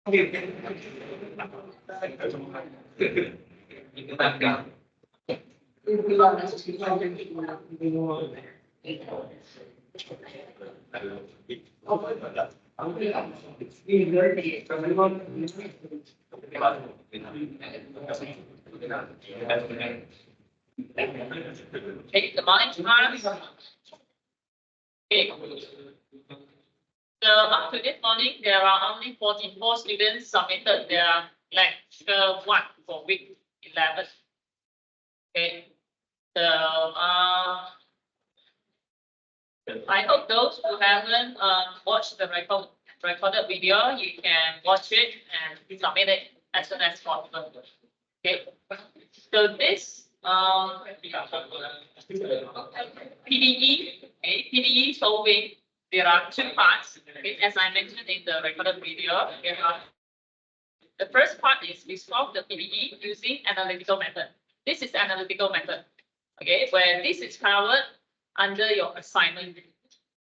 Okay, the morning class. Okay. So up to this morning, there are only 44 students submitted their lecture 1 for week 11. Okay. So I hope those who haven't watched the recorded video, you can watch it and submit it as soon as possible. Okay. So this PDE, okay, PDE solving, there are 2 parts. Okay, as I mentioned in the recorded video, the first part is we solve the PDE using analytical method. This is analytical method, okay, where this is covered under your assignment.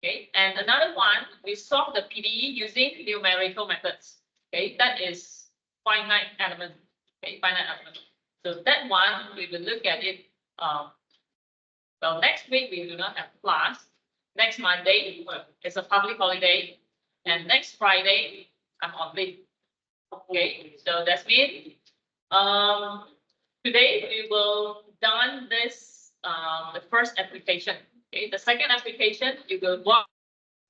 Okay, and another one, we solve the PDE using numerical methods. Okay, that is finite element. Okay, finite element. So that one, we will look at it. Well, next week we do not have class. Next Monday is a public holiday, and next Friday I'm on leave. Okay, so that's means today we will done this the first application. Okay, the second application you will watch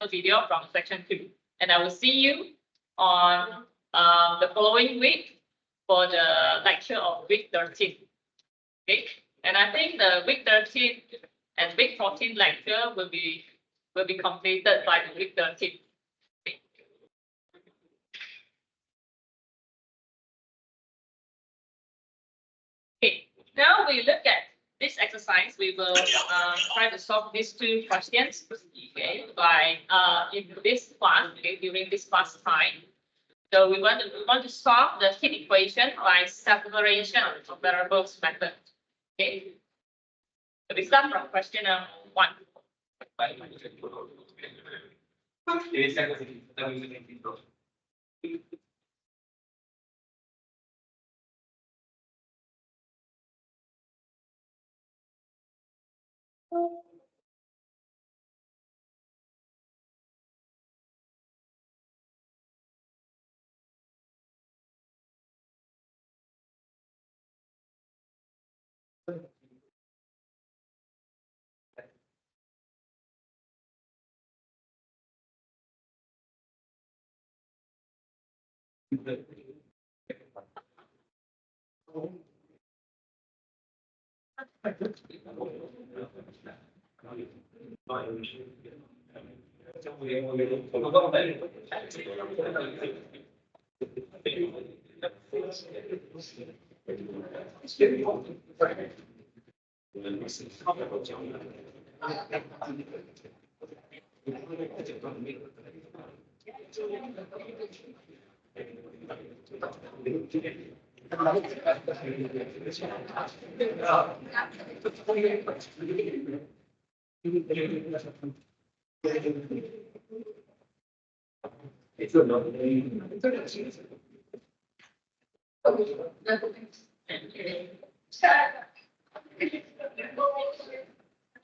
the video from section 2, and I will see you on the following week for the lecture of week 13. Okay, and I think the week 13 and week 14 lecture will be completed by the week 13. Okay, now we look at this exercise. We will try to solve these 2 questions. Okay, by in this class, okay, during this class time. So we want to solve the heat equation by separation of variables method. Okay. So we start from question 1.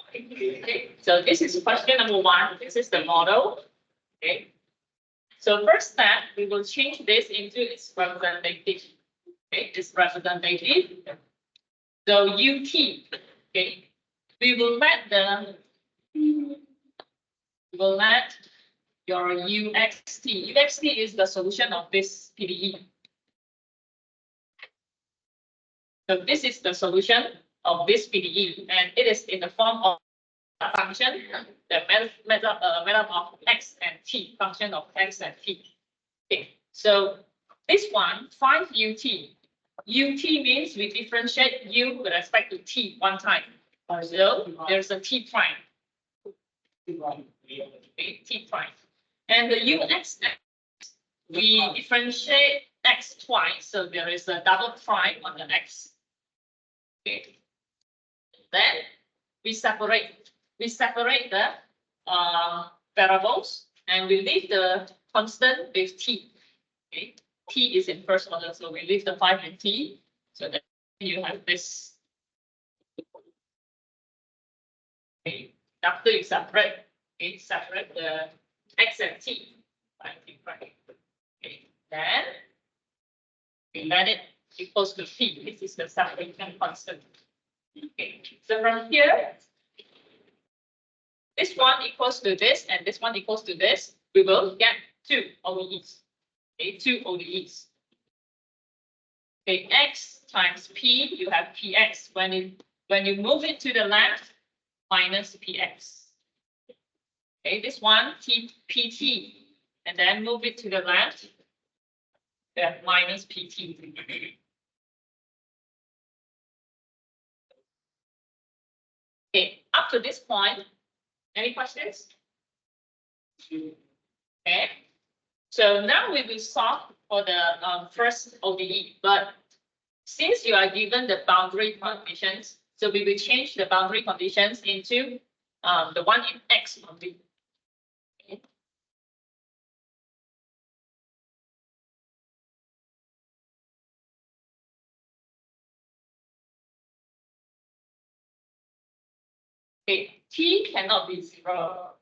Okay, so this is question number 1. This is the model. Okay. So first step, we will change this into its representative. Okay, it's representative. So UT, okay, we will let your UXT. UXT is the solution of this PDE. So this is the solution of this PDE, and it is in the form of a function, the method of x and t, function of x and t. Okay, so this one, 5 UT. UT means we differentiate u with respect to t one time. So there's a t prime. Okay, t prime. And the UX, we differentiate x twice, so there is a double prime on the x. Okay. Then we separate the variables, and we leave the constant with t. Okay. T is in first order, so we leave the 5 in T. So that you have this. Okay. After you separate, separate the X and T. Right. Okay. Then we let it equals to T. This is the separation constant. Okay. So from here, this one equals to this, and this one equals to this. We will get 2 ODEs. Okay, 2 ODEs. Okay, X times P, you have PX. When you move it to the left, minus PX. Okay, this one PT, and then move it to the left, then minus PT. Okay, up to this point, any questions? Okay, so now we will solve for the first ODE, but since you are given the boundary conditions, so we will change the boundary conditions into the one in X only. Okay. Okay, T cannot be 0.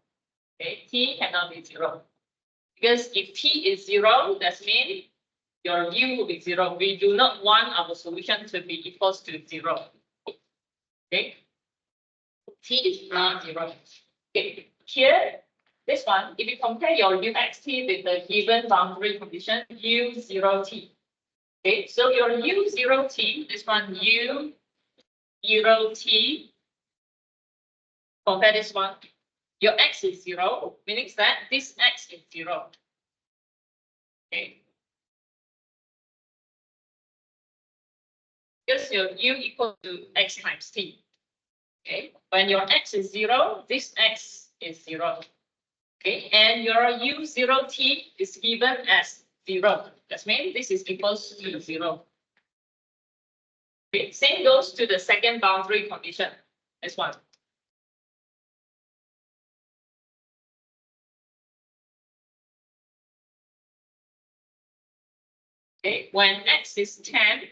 Okay, T cannot be 0. Because if T is 0, that means your U will be 0. We do not want our solution to be equals to 0. Okay, T is not 0. Okay, here, this one, if you compare your UXT with the given boundary condition, U0T. Okay, so your U0T, this one U0T, compare this one, your X is 0, meaning that this X is 0. Okay. Because your U equal to X times T. Okay, when your X is 0, this X is 0. Okay, and your U0T is given as 0. That means this is equals to 0. Okay, same goes to the second boundary condition. This one. Okay, when X is 10,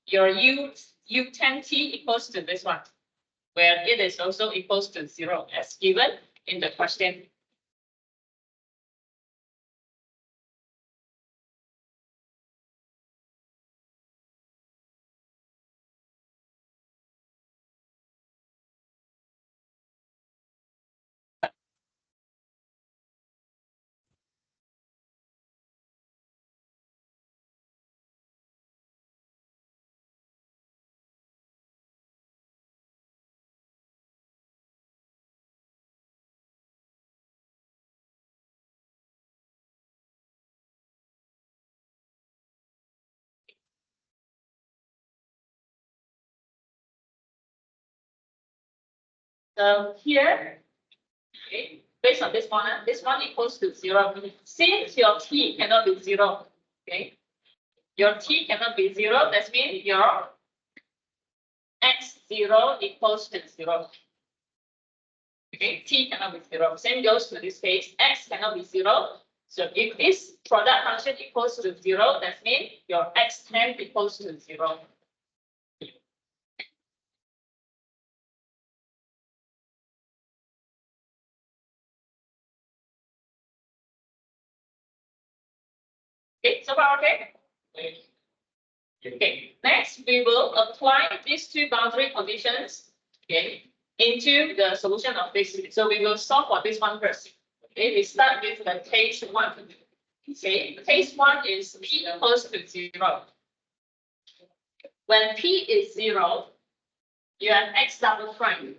your U10T equals to this one, where it is also equals to 0 as given in the question. So here, okay, based on this one equals to 0. Since your T cannot be 0, okay, your T cannot be 0, that means your X0 equals to 0. Okay, T cannot be 0. Same goes to this case, X cannot be 0. So if this product function equals to 0, that means your X10 equals to 0. Okay, so far okay? Okay, next we will apply these two boundary conditions, okay, into the solution of this. So we will solve for this one first. Okay, we start with the case 1. Okay, case 1 is P equals to 0. When P is 0, you have X double prime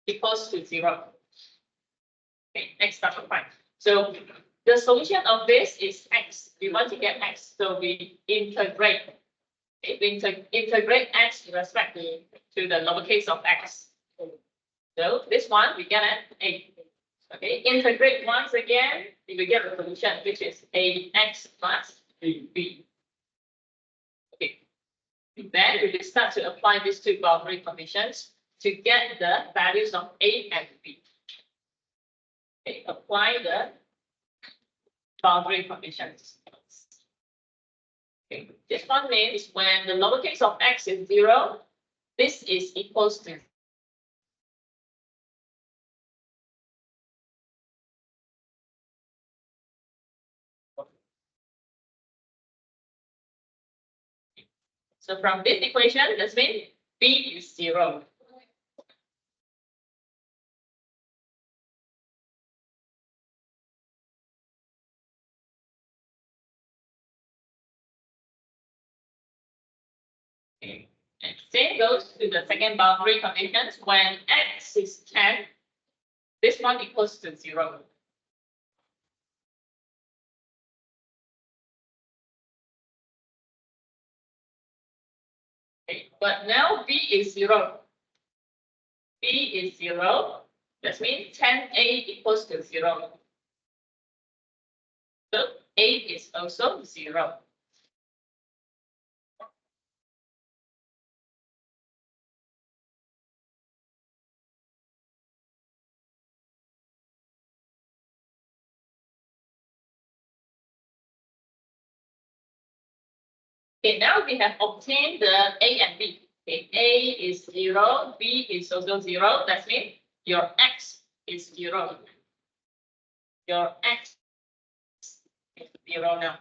equals to 0. Okay, X double prime. So the solution of this is X. We want to get X, so we integrate. Okay, we integrate X with respect to the lowercase of X. So this one we get an A. Okay, integrate once again, we will get a solution which is AX plus B. Okay, then we will start to apply these two boundary conditions to get the values of A and B. Okay, apply the boundary conditions. Okay. This one means when the lowercase of x is 0, this is equals to. So from this equation, that means b is 0. Okay. And same goes to the second boundary conditions. When x is 10, this one equals to 0. Okay. But now b is 0. B is 0. That means 10a equals to 0. So a is also 0. Okay, now we have obtained the a and b. Okay, a is 0, b is also 0. That means your x is 0. Your x is 0 now.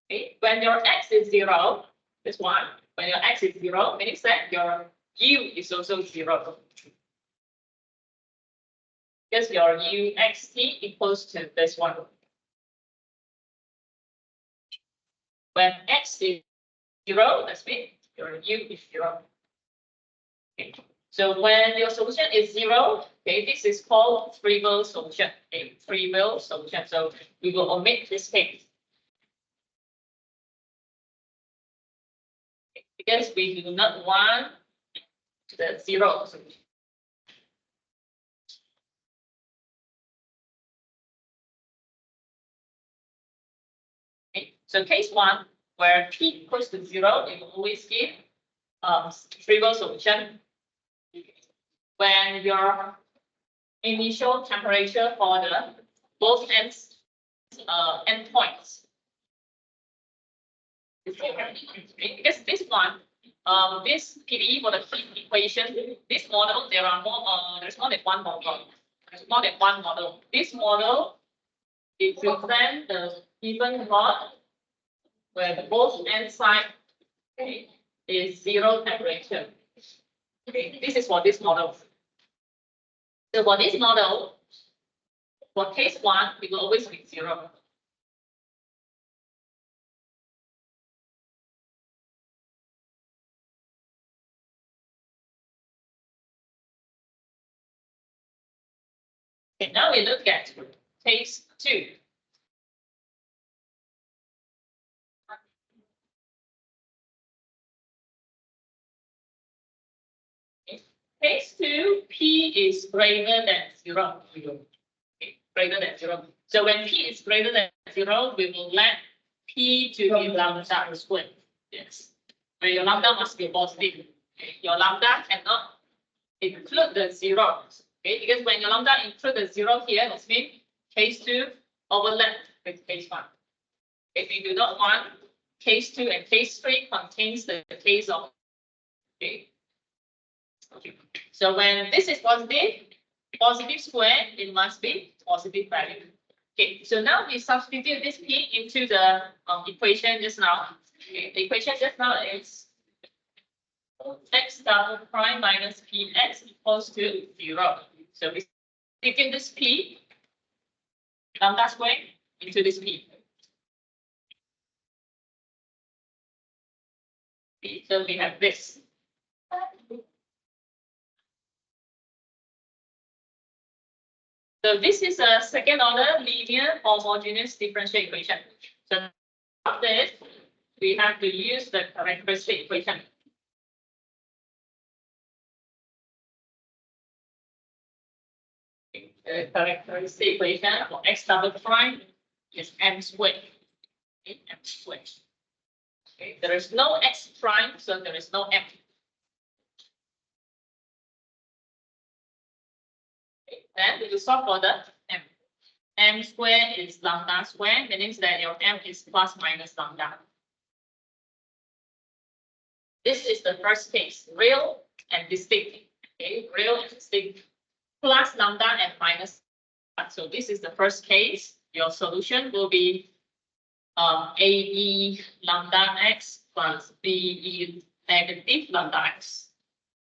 Okay, when your x is 0, this one, when your x is 0, means that your u is also 0. Because your uxt equals to this one. When x is 0, that means your u is 0. Okay. So when your solution is 0, okay, this is called trivial solution. Okay, trivial solution. So we will omit this case. Okay, because we do not want the 0 solution. Okay. So case 1, where p equals to 0, it will always give trivial solution. When your initial temperature for the both ends endpoints is 0. Because this one, this PDE for the heat equation, this model, there are more, there's more than one model. There's more than one model. This model, it represents the given rod where the both end side, okay, is 0 temperature. Okay, this is for this model. So for this model, for case 1, it will always be 0. Okay, now we look at case 2. Case 2, P is greater than 0. Okay, greater than 0. So when P is greater than 0, we will let P to be lambda squared. Yes. Where your lambda must be positive. Okay. Your lambda cannot include the 0. Okay, because when your lambda include the 0 here, that means case 2 overlap with case 1. If you do not want case 2 and case 3 contains the case of, okay. Okay. So when this is positive square, it must be positive value. Okay, so now we substitute this p into the equation just now. Okay, the equation just now is x double prime minus px equals to 0. So we substitute this p lambda square into this p. Okay, so we have this. So this is a second order linear homogeneous differential equation. So after this, we have to use the characteristic equation. The characteristic equation for x double prime is m squared. Okay, m squared. Okay, there is no x prime, so there is no m. Okay, then we will solve for the m. M squared is lambda squared, meaning that your M is plus minus lambda. This is the first case, real and distinct. Okay, real and distinct plus lambda and minus. So this is the first case. Your solution will be AE lambda x plus BE negative lambda x.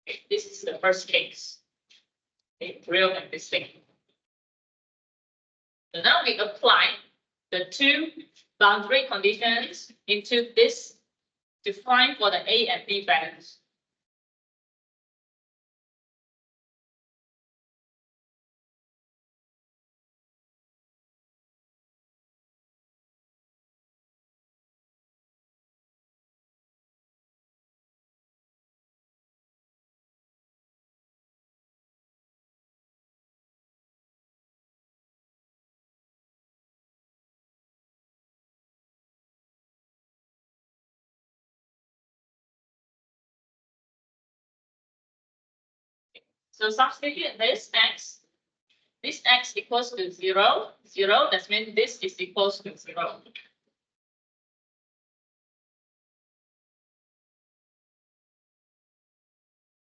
Okay, this is the first case. Okay, real and distinct. So now we apply the two boundary conditions into this to find for the A and B values. So substitute this x equals to 0, 0, that means this is equals to 0.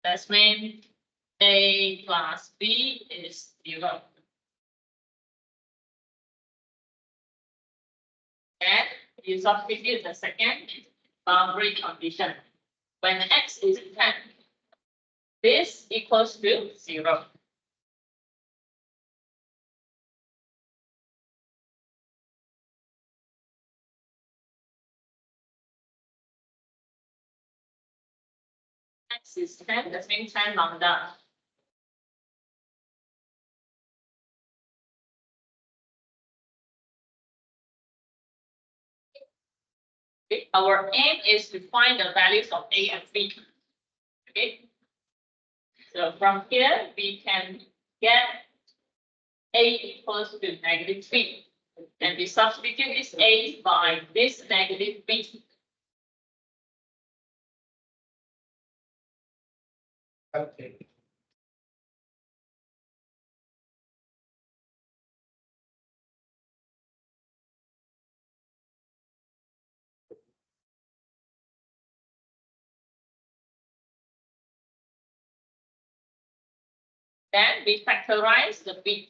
That means A plus B is 0. And you substitute the second boundary condition. When x is 10, this equals to 0. X is 10, that means 10 lambda. Okay. Our aim is to find the values of A and B. Okay. So from here, we can get A equals to negative B. And we substitute this A by this negative B. Okay. Then we factorize the B.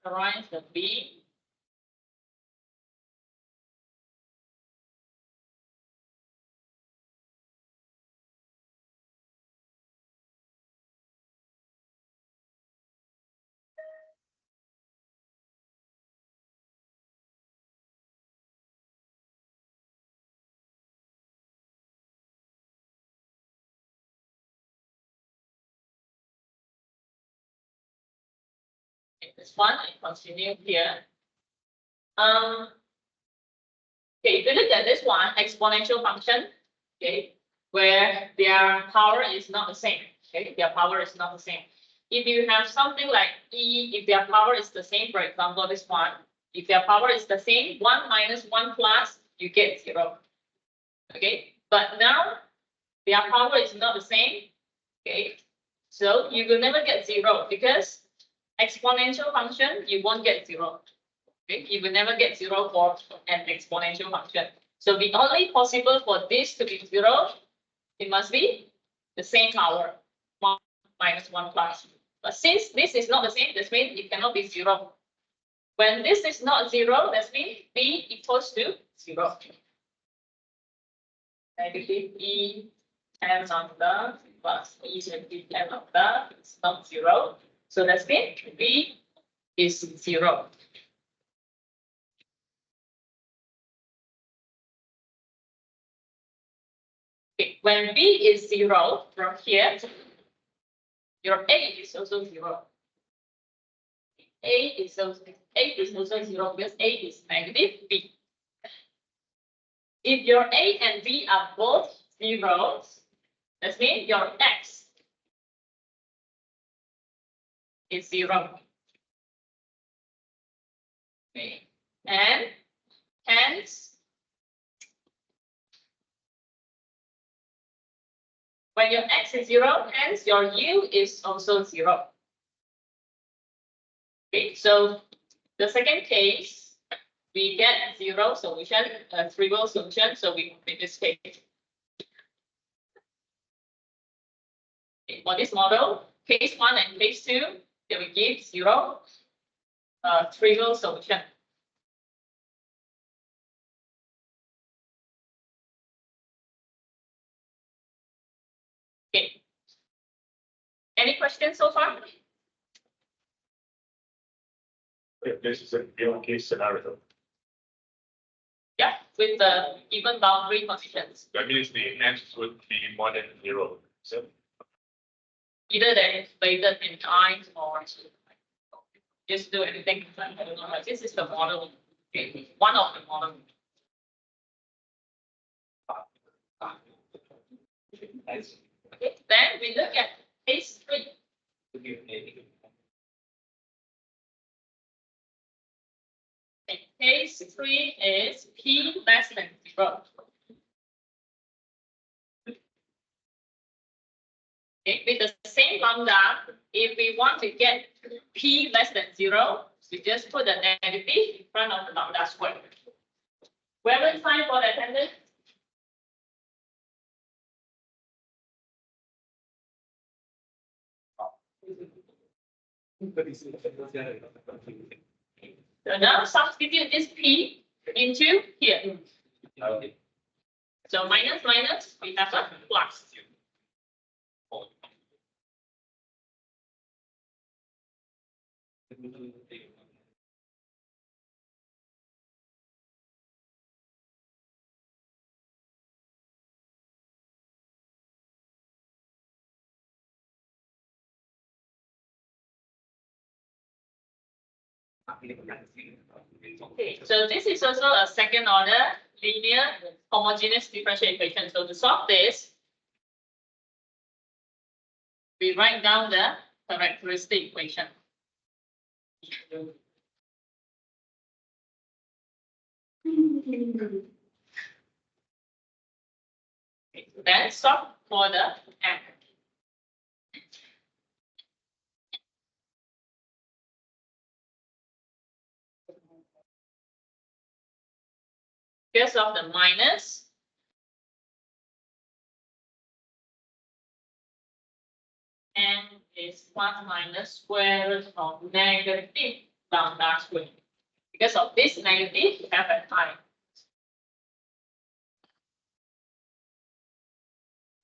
Factorize the B. Okay, this one, I continue here. Okay, if you look at this one, exponential function, okay, where their power is not the same. Okay, their power is not the same. If you have something like E, if their power is the same, for example, this one, if their power is the same, 1 minus 1 plus, you get 0. Okay, but now their power is not the same. Okay, so you will never get 0 because exponential function, you won't get 0. Okay, you will never get 0 for an exponential function. So the only possible for this to be 0, it must be the same power, 1 minus 1 plus. But since this is not the same, that means it cannot be 0. When this is not 0, that means B equals to 0. Negative E 10 lambda plus E negative 10 lambda is not 0. So that means B is 0. Okay, when B is 0 from here, your A is also 0. A is also 0 because A is negative B. If your A and B are both zeros, that means your X is 0. Okay. And hence, when your X is 0, hence your U is also 0. Okay, so the second case, we get zero solution, a trivial solution, so we complete this case. Okay, for this model, case one and case two, they will give zero trivial solution. Okay. Any questions so far? This is a given case scenario. Yeah, with the even boundary conditions. That means the x would be more than 0. So Either they're inflated in time or just do anything. This is the model. Okay, one of the model. Okay, then we look at case three. Okay, case three is p less than 0. Okay, with the same lambda, if we want to get p less than 0, we just put the negative in front of the lambda square. Whoever signed for the attendance? So now substitute this p into here. So minus minus, we have a plus. Okay, so this is also a second order linear homogeneous differential equation. So to solve this, we write down the characteristic equation. Okay, then solve for the m. Because of the minus, n is 1 minus square root of negative lambda square. Because of this negative, we have a I.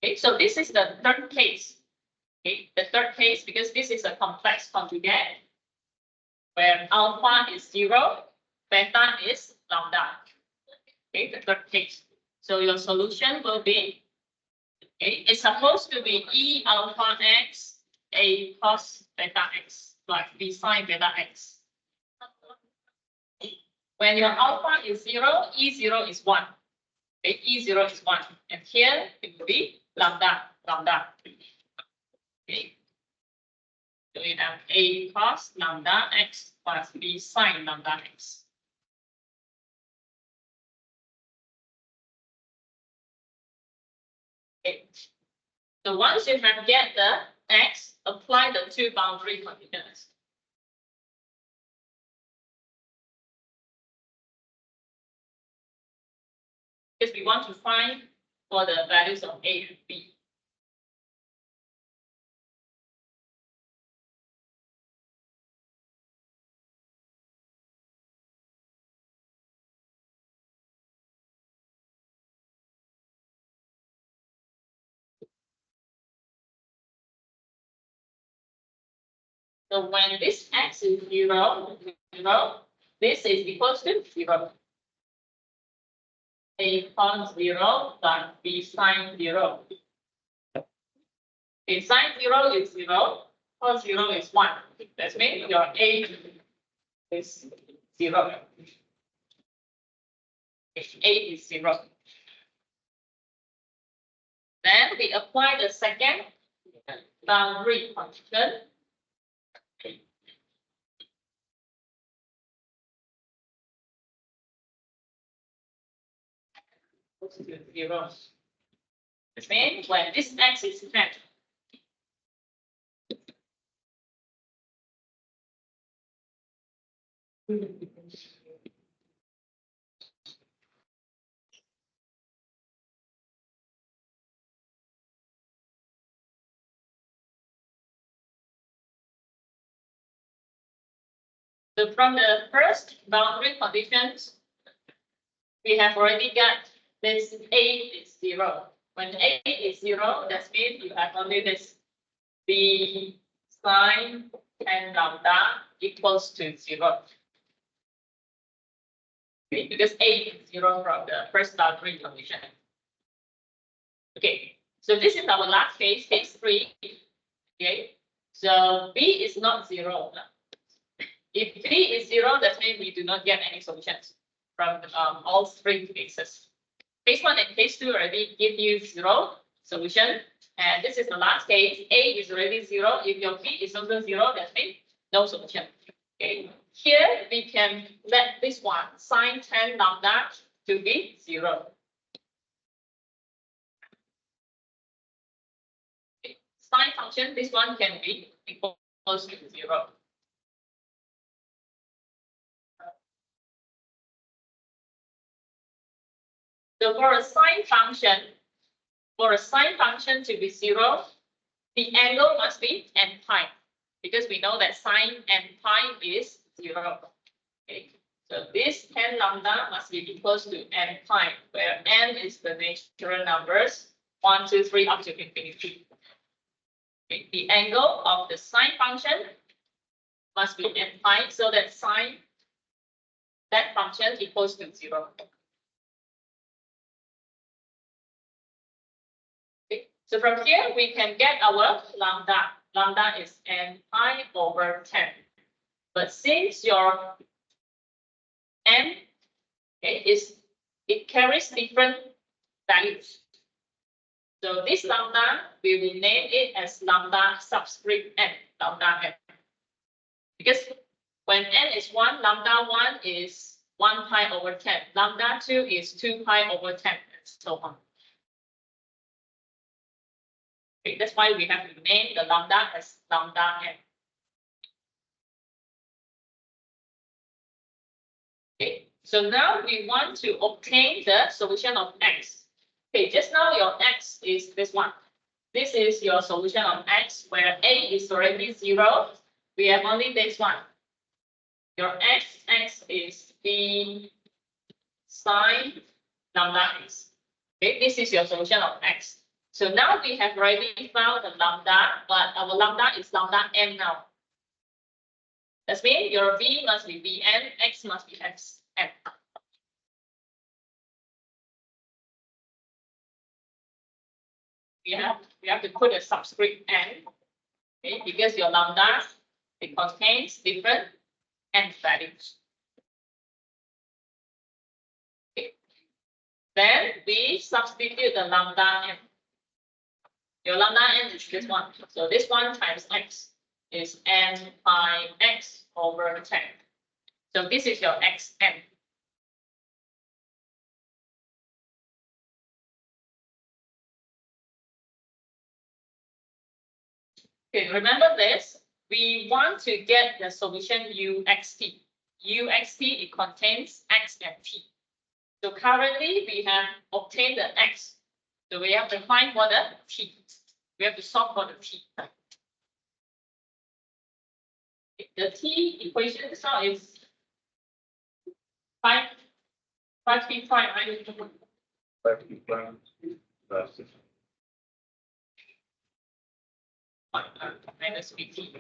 Okay, so this is the third case. Okay, the third case, because this is a complex conjugate where alpha is 0, beta is lambda. Okay, the third case. So your solution will be, okay, it's supposed to be E alpha x, A cos beta x, plus B sine beta x. When your alpha is 0, E0 is 1. Okay, E0 is 1. And here it will be lambda. Okay. So we have A cos lambda x plus B sine lambda x. Okay. So once you have get the x, apply the two boundary conditions. Because we want to find for the values of A and B. So when this x is 0, this is equals to 0. A cos 0 plus B sine 0. A sine 0 is 0, cos 0 is 1. That means your A is 0. A is 0. Then we apply the second boundary condition. Zero. Which means when this x is met, So from the first boundary conditions, we have already got this A is 0. When A is 0, that means you have only this B sine 10 lambda equals to 0. Okay, because A is 0 from the first boundary condition. Okay, so this is our last case, case 3. Okay, so B is not 0. If B is 0, that means we do not get any solutions from all 3 cases. Case 1 and case 2 already give you 0 solution. And this is the last case. A is already 0. If your B is also 0, that means no solution. Okay. Here we can let this one sine 10 lambda to be 0. Okay. Sine function, this one can be equals to 0. So for a sine function to be 0, the angle must be n pi, because we know that sine n pi is 0. Okay. So this 10 lambda must be equals to n pi, where n is the natural numbers 1, 2, 3 up to infinity. Okay. The angle of the sine function must be n pi, so that sine that function equals to 0. So from here, we can get our lambda. Lambda is n pi over 10. But since your n it carries different values. So this lambda, we will name it as lambda subscript n, lambda n. Because when n is 1, lambda 1 is 1 pi over 10. Lambda 2 is 2 pi over 10, and so on. Okay, that's why we have to name the lambda as lambda n. Okay, so now we want to obtain the solution of x. Okay, just now your x is this one. This is your solution of x, where a is already 0. We have only this one. Your x is b sine lambda x. Okay, this is your solution of x. So now we have already found the lambda, but our lambda is lambda n now. That means your v must be vn, x must be xn. We have to put a subscript n, okay, because your lambda, it contains different n values. Okay. Then we substitute the lambda n. Your lambda n is this one. So this one times x is n pi x over 10. So this is your xn. Okay, remember this. We want to get the solution uxt. Uxt, it contains x and t. So currently we have obtained the x. So we have to find for the t. We have to solve for the t. The t equation so is 5t prime, right? 5t prime versus Minus bt.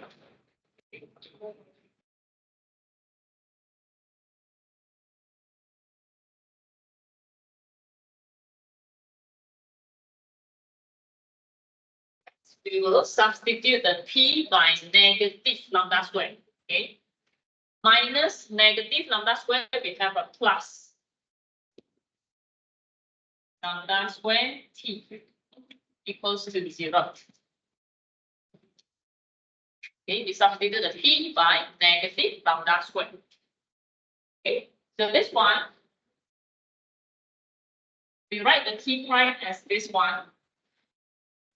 We will substitute the p by negative lambda square. Okay. Minus negative lambda square, we have a plus lambda square t equals to 0. Okay, we substitute the p by negative lambda square. Okay, so this one, we write the t prime as this one.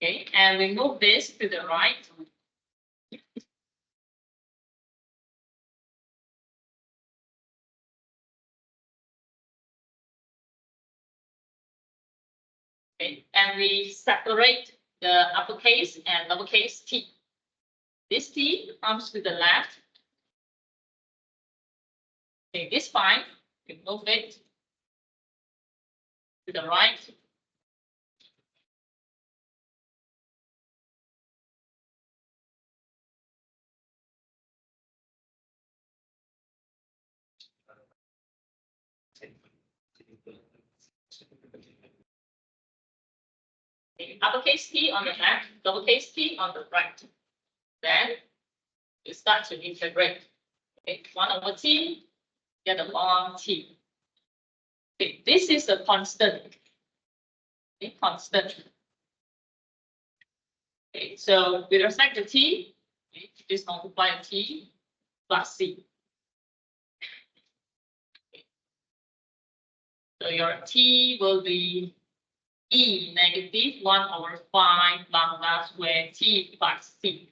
Okay, and we move this to the right. Okay, and we separate the uppercase and lowercase t. This t comes to the left. Okay, this 5, we move it to the right. Okay, uppercase T on the left, lowercase t on the right. Then we start to integrate. Okay, 1/t, get the form t. Okay, this is a constant. Okay, constant. Okay, so with respect to t, okay, just multiply t plus c. Okay. So your t will be e negative 1/5 lambda square t plus c.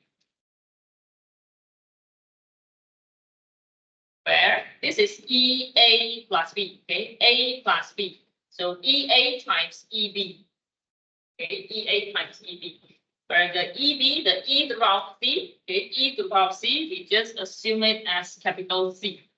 Where this is EA plus B, okay, A plus B. So EA times EB, okay, EA times EB. Where the EB, the E to the power of C, okay, E to the power of C, we just assume it as capital C.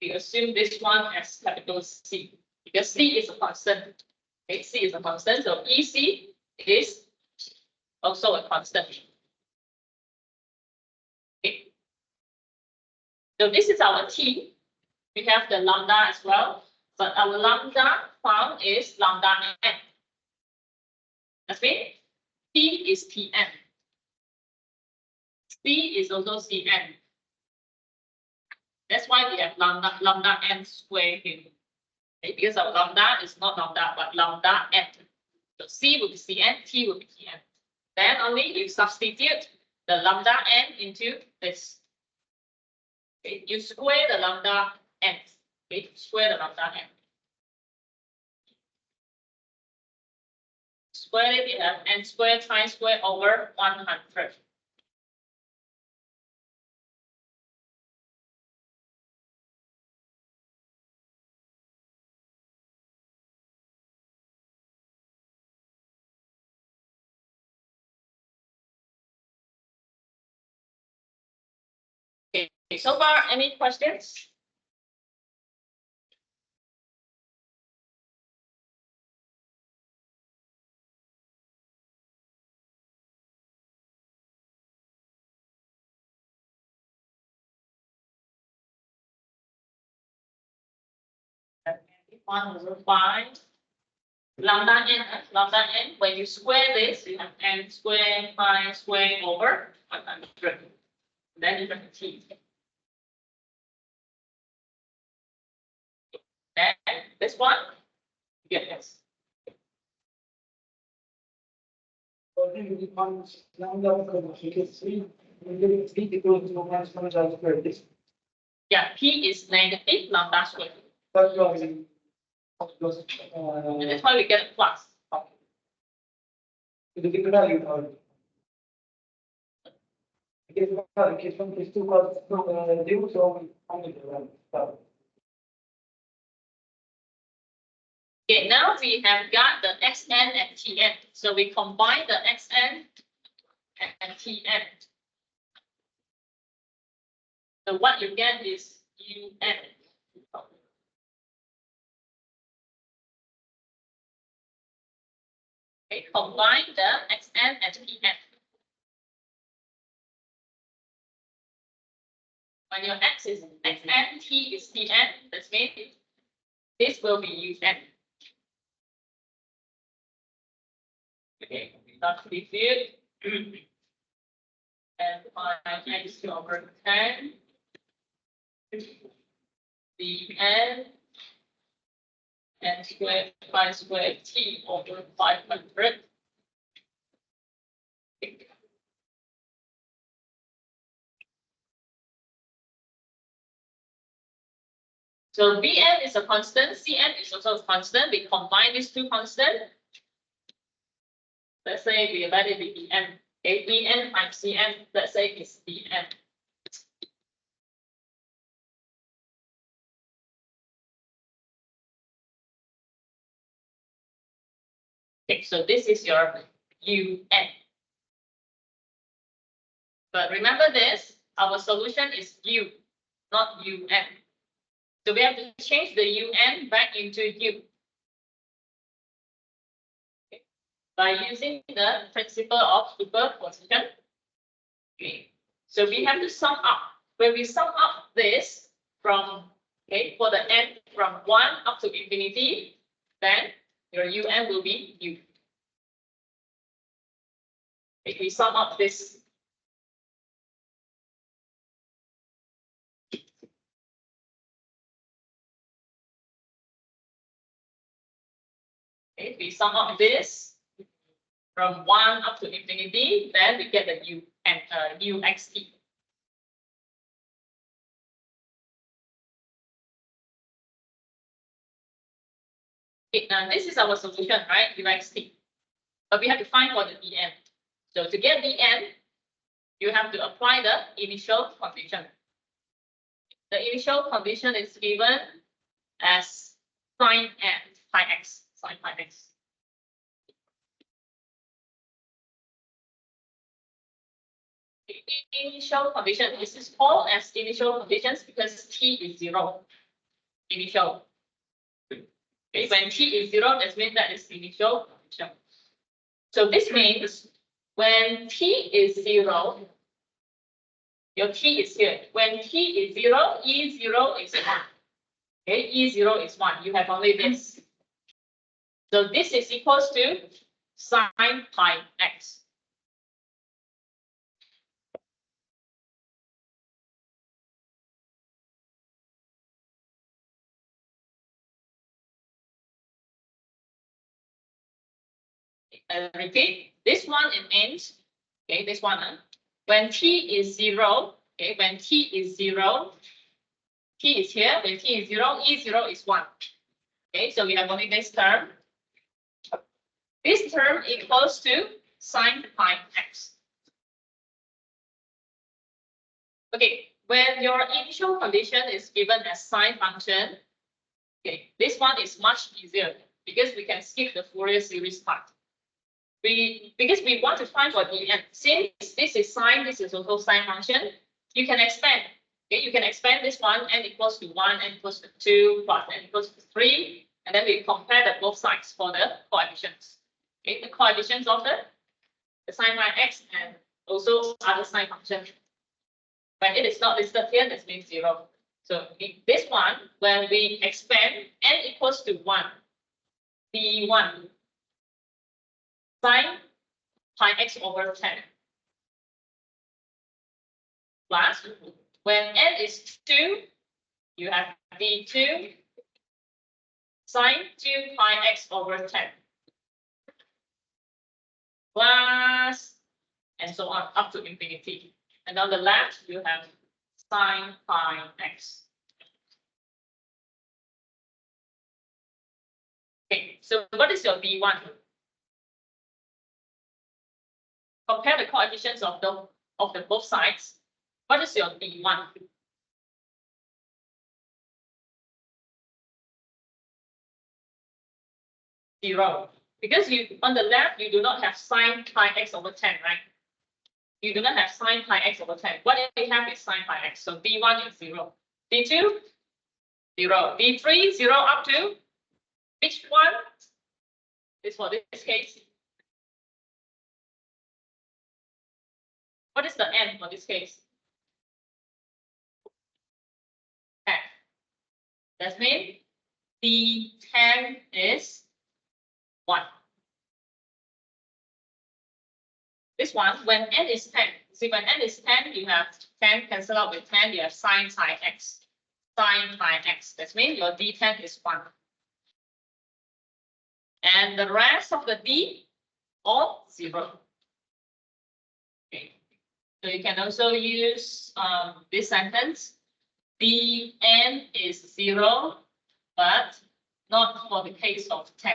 We assume this one as capital C, because C is a constant. Okay, C is a constant, so EC is also a constant. Okay. So this is our T. We have the lambda as well, but our lambda found is lambda n. That's mean T is Tn. C is also Cn. That's why we have lambda n squared here. Okay, because our lambda is not lambda, but lambda n. So C will be Cn, T will be Tn. Then only you substitute the lambda n into this. Okay, you square the lambda n. Okay, square the lambda n. Square it, you have n squared times square over 100. Okay, so far, any questions? One over 5. Lambda n, when you square this, you have n squared minus square over 100. Then you have t. Then this one, you get this. Yeah, p is negative lambda squared. And that's why we get a plus. Okay, now we have got the xn and tn. So we combine the xn and tn. So what you get is un. Okay, combine the xn and tn. When your x is xn, t is tn, that means this will be un. Okay, substitute and find x over 10. The n squared pi squared t over 500. So Bn is a constant, Cn is also a constant. We combine these two constants. Let's say we let it be Dn. Okay, Dn times Cn, let's say it's Dn. Okay, so this is your Un. But remember this, our solution is U, not Un. So we have to change the Un back into U. Okay. By using the principle of superposition. Okay. So we have to sum up. When we sum up this from, okay, for the n from 1 up to infinity, then your Un will be U. If we sum up this, if we sum up this from 1 up to infinity, then we get the U and UXT. Okay, now this is our solution, right? UXT. But we have to find for the Dn. So to get Dn, you have to apply the initial condition. The initial condition is given as sine n pi x, sine pi x. The initial condition, this is called as initial conditions because t is 0. Initial. Okay, when t is 0, that means that is initial condition. So this means when t is 0, your t is here. When t is 0, E0 is 1. Okay, E0 is 1. You have only this. So this is equals to sine pi x. And repeat, this one it means, okay, this one, when t is 0, okay, when t is 0, t is here, when t is 0, E0 is 1. Okay, so we have only this term. This term equals to sine pi x. Okay, when your initial condition is given as sine function, okay, this one is much easier because we can skip the Fourier series part. Because we want to find for Dn, since this is sine, this is also sine function, you can expand. Okay, you can expand this one, n equals to 1, n equals to 2, plus n equals to 3, and then we compare the both sides for the coefficients. Okay, the coefficients of the sine pi x and also other sine functions. When it is not listed here, that means 0. So in this one, when we expand n equals to 1, b1 sine pi x over 10 plus when n is 2, you have b2 sine 2 pi x over 10 plus and so on up to infinity. And on the left, you have sine pi x. Okay, so what is your b1? Compare the coefficients of the both sides. What is your b1? Zero. Because you on the left, you do not have sine pi x over 10, right? You do not have sine pi x over 10. What we have is sine pi x. So b1 is 0. b2, 0. b3, 0 up to which one? Is for this case. What is the n for this case? F. That means b10 is 1. This one, when n is 10, see when n is 10, you have 10 cancel out with 10, you have sine pi x. Sine pi x. That means your d10 is 1. And the rest of the d, all 0. Okay. So you can also use this sentence. Dn is 0, but not for the case of 10.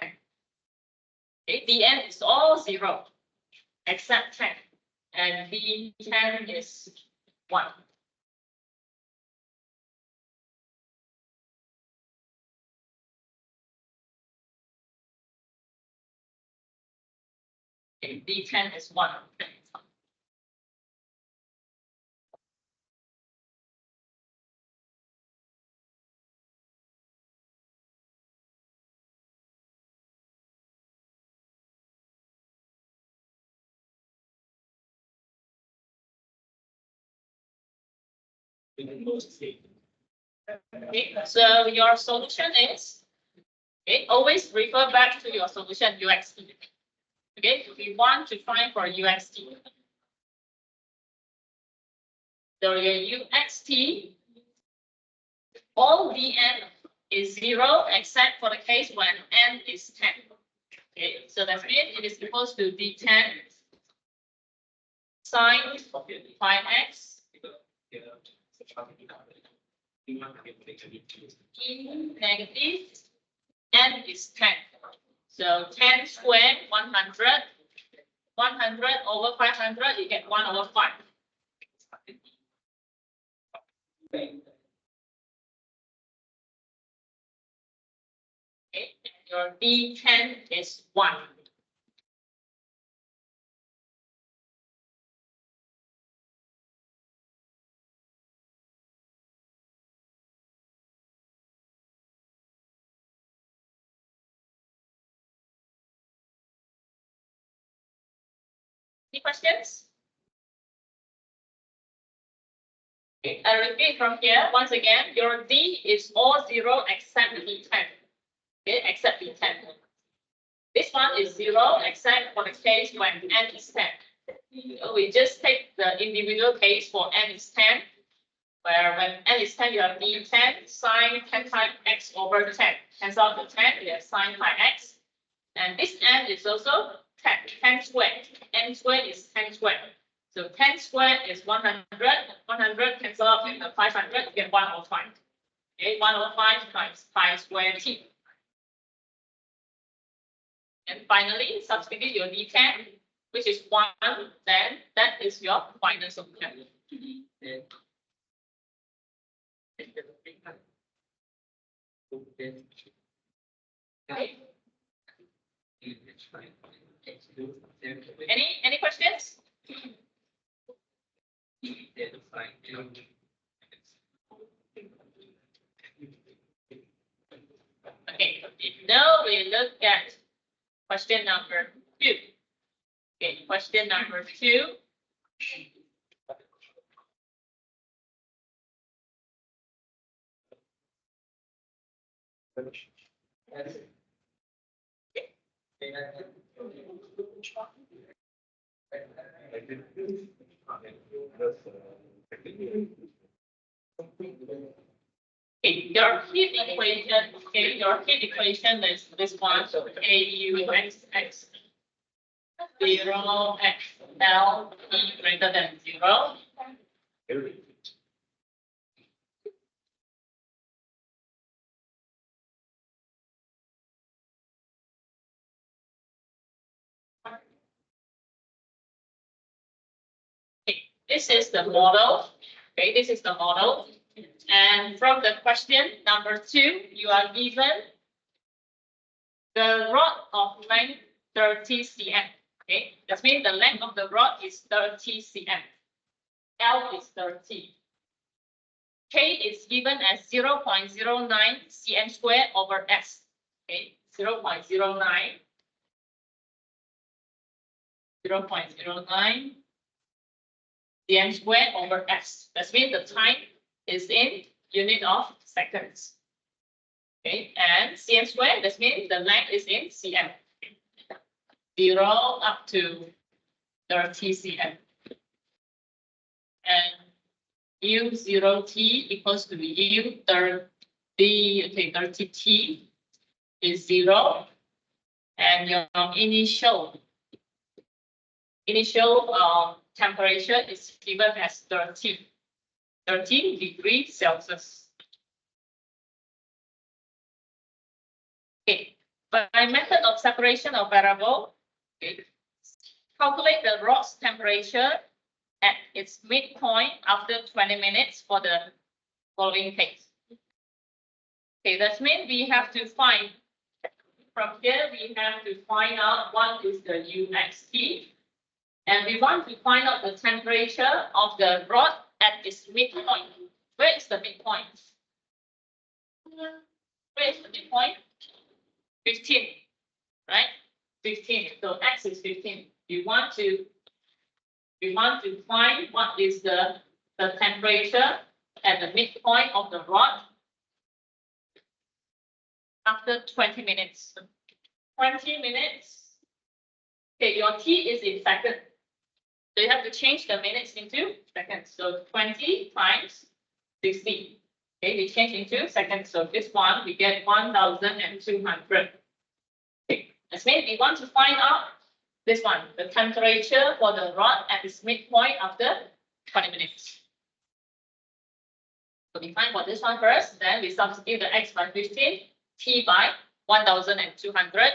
Okay, Dn is all 0. except 10. And D10 is 1. Okay, D10 is 1. Okay, so your solution is, okay, always refer back to your solution UXT. Okay, we want to find for UXT. So your UXT, all Vn is 0 except for the case when n is 10. Okay, so that means it is equals to D10 sine pi x E negative n is 10. So 10 squared 100. 100 over 500, you get 1 over 5. Okay, and your D10 is 1. Any questions? Okay, I repeat from here once again. Your D is all 0 except D10. Okay, except D10. This one is 0 except for the case when n is 10. So we just take the individual case for n is 10, where when n is 10, you have D10 sine 10 times x over 10. Cancel out the 10, you have sine pi x. And this n is also 10, 10 squared. N squared is 10 squared. So 10 squared is 100. 100 cancel out with the 500, you get 1 over 5. Okay, 1 over 5 times pi squared t. And finally, substitute your D10, which is 1, then that is your final solution. Okay. Any questions? Okay, now we look at question number 2. Okay, question number 2. Okay, your heat equation, okay, your heat equation is this one, so AU x 0 x L E greater than 0. Okay, this is the model. Okay, this is the model. And from the question number 2, you are given the rod of length 30 cm. Okay, that means the length of the rod is 30 cm. L is 30. K is given as 0.09 cm squared over S. Okay, 0.09. 0.09 cm squared over S. That means the time is in unit of seconds. Okay, and cm squared, that means the length is in cm. 0 up to 30 cm. And U0t equals to U30, okay, 30t is 0. And your initial temperature is given as 13 degrees Celsius. Okay, by method of separation of variable, okay, calculate the rod's temperature at its midpoint after 20 minutes for the following case. Okay, that means we have to find, from here, we have to find out what is the UXT. And we want to find out the temperature of the rod at its midpoint. Where is the midpoint? Where is the midpoint? 15, right? 15. So X is 15. We want to find what is the temperature at the midpoint of the rod after 20 minutes. 20 minutes. Okay, your T is in seconds. So you have to change the minutes into seconds. So 20 times 60. Okay, we change into seconds. So this one, we get 1,200. Okay, that means we want to find out this one, the temperature for the rod at its midpoint after 20 minutes. So we find for this one first, then we substitute the X by 15, T by 1,200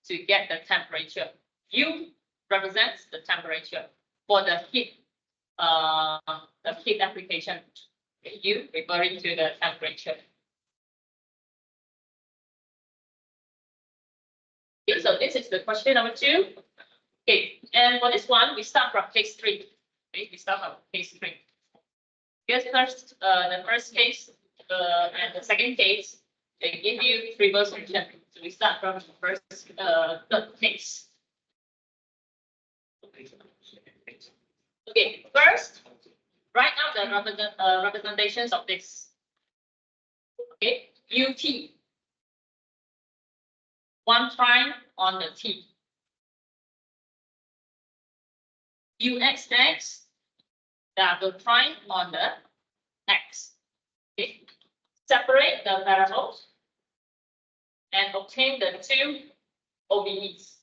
to get the temperature. U represents the temperature for the heat application. U referring to the temperature. Okay, so this is the question number 2. Okay, and for this one, we start from case 3. Okay, we start from case 3. Here's first, the first case and the second case. They give you reverse function. So we start from the first third case. Okay, first, write out the representations of this. Okay, UT. 1 prime on the T. UXX, double prime on the X. Okay, separate the variables and obtain the 2 OBEs.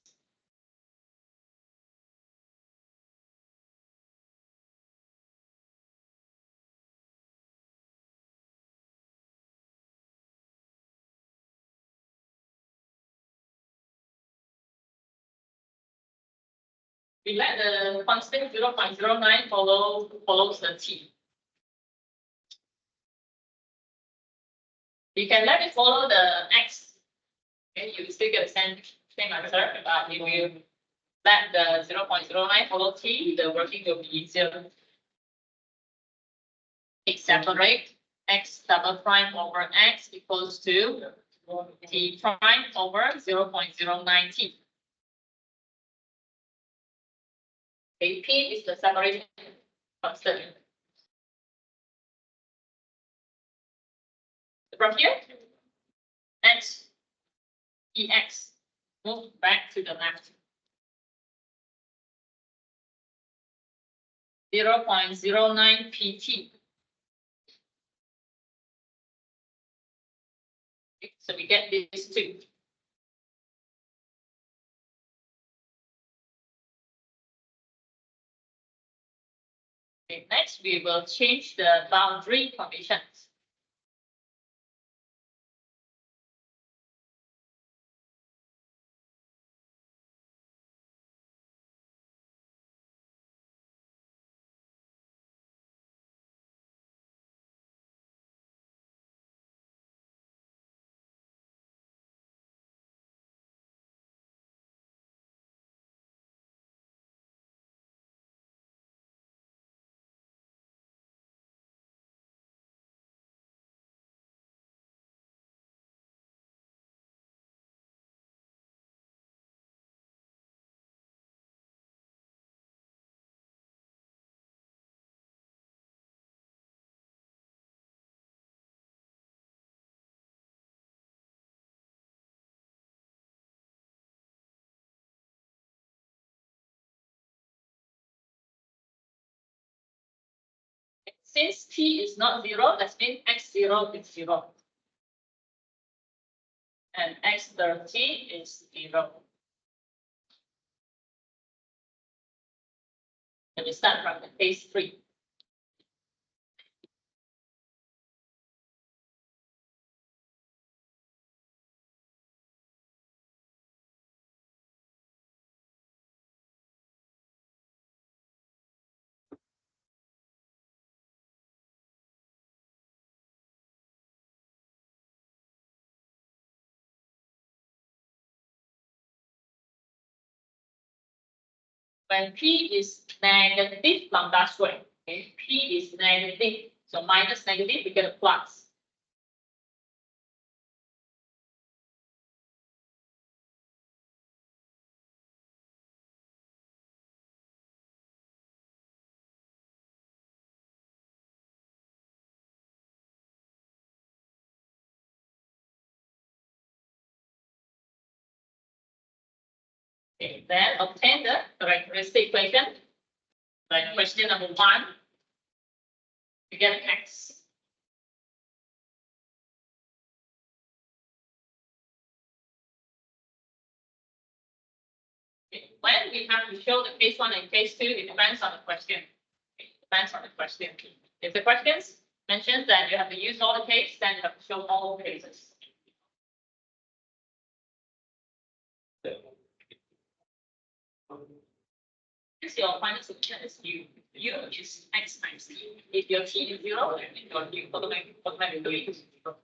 We let the constant 0.09 follows the T. You can let it follow the X. Okay, you still get the same answer, but if you let the 0.09 follow T, the working will be easier. Separate X double prime over X equals to T prime over 0.09 T. AP is the separation constant. From here, X, EX, move back to the left. 0.09 PT. So we get these 2. Okay, next, we will change the boundary conditions. Since T is not 0, that means X0 is 0. And X30 is 0. And we start from the case 3. when P is negative lambda squared, okay, P is negative, so minus negative, we get a plus. Okay, then obtain the characteristic equation. Like question number 1, we get x. Okay, when we have to show the case 1 and case 2, it depends on the question. It depends on the question. If the questions mentions that you have to use all the cases, then you have to show all the cases. Since your final solution is u is x times t. If your t is 0, then your u automatically is 0.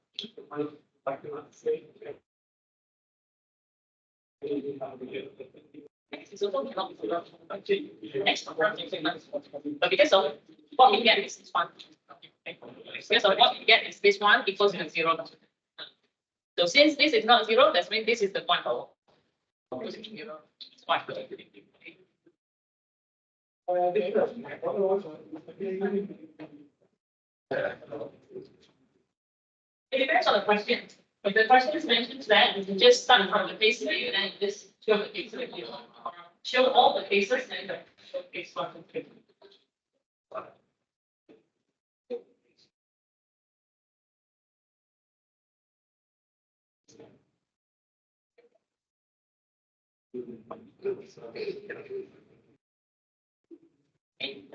X is also cannot be 0. X but because of what we get is this one. Because of what we get is this one equals to 0. So since this is not 0, that means this is the one. Equals to 0. It's 1. It depends on the question. If the question is mentioned that, you can just start from the case review and just show the case review. Show all the cases and then show case 1 and 2.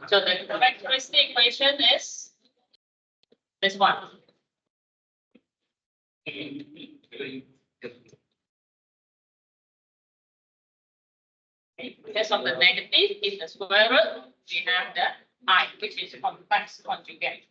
So the characteristic equation is this one. Because of the negative in the square root, we have the I, which is a complex conjugate.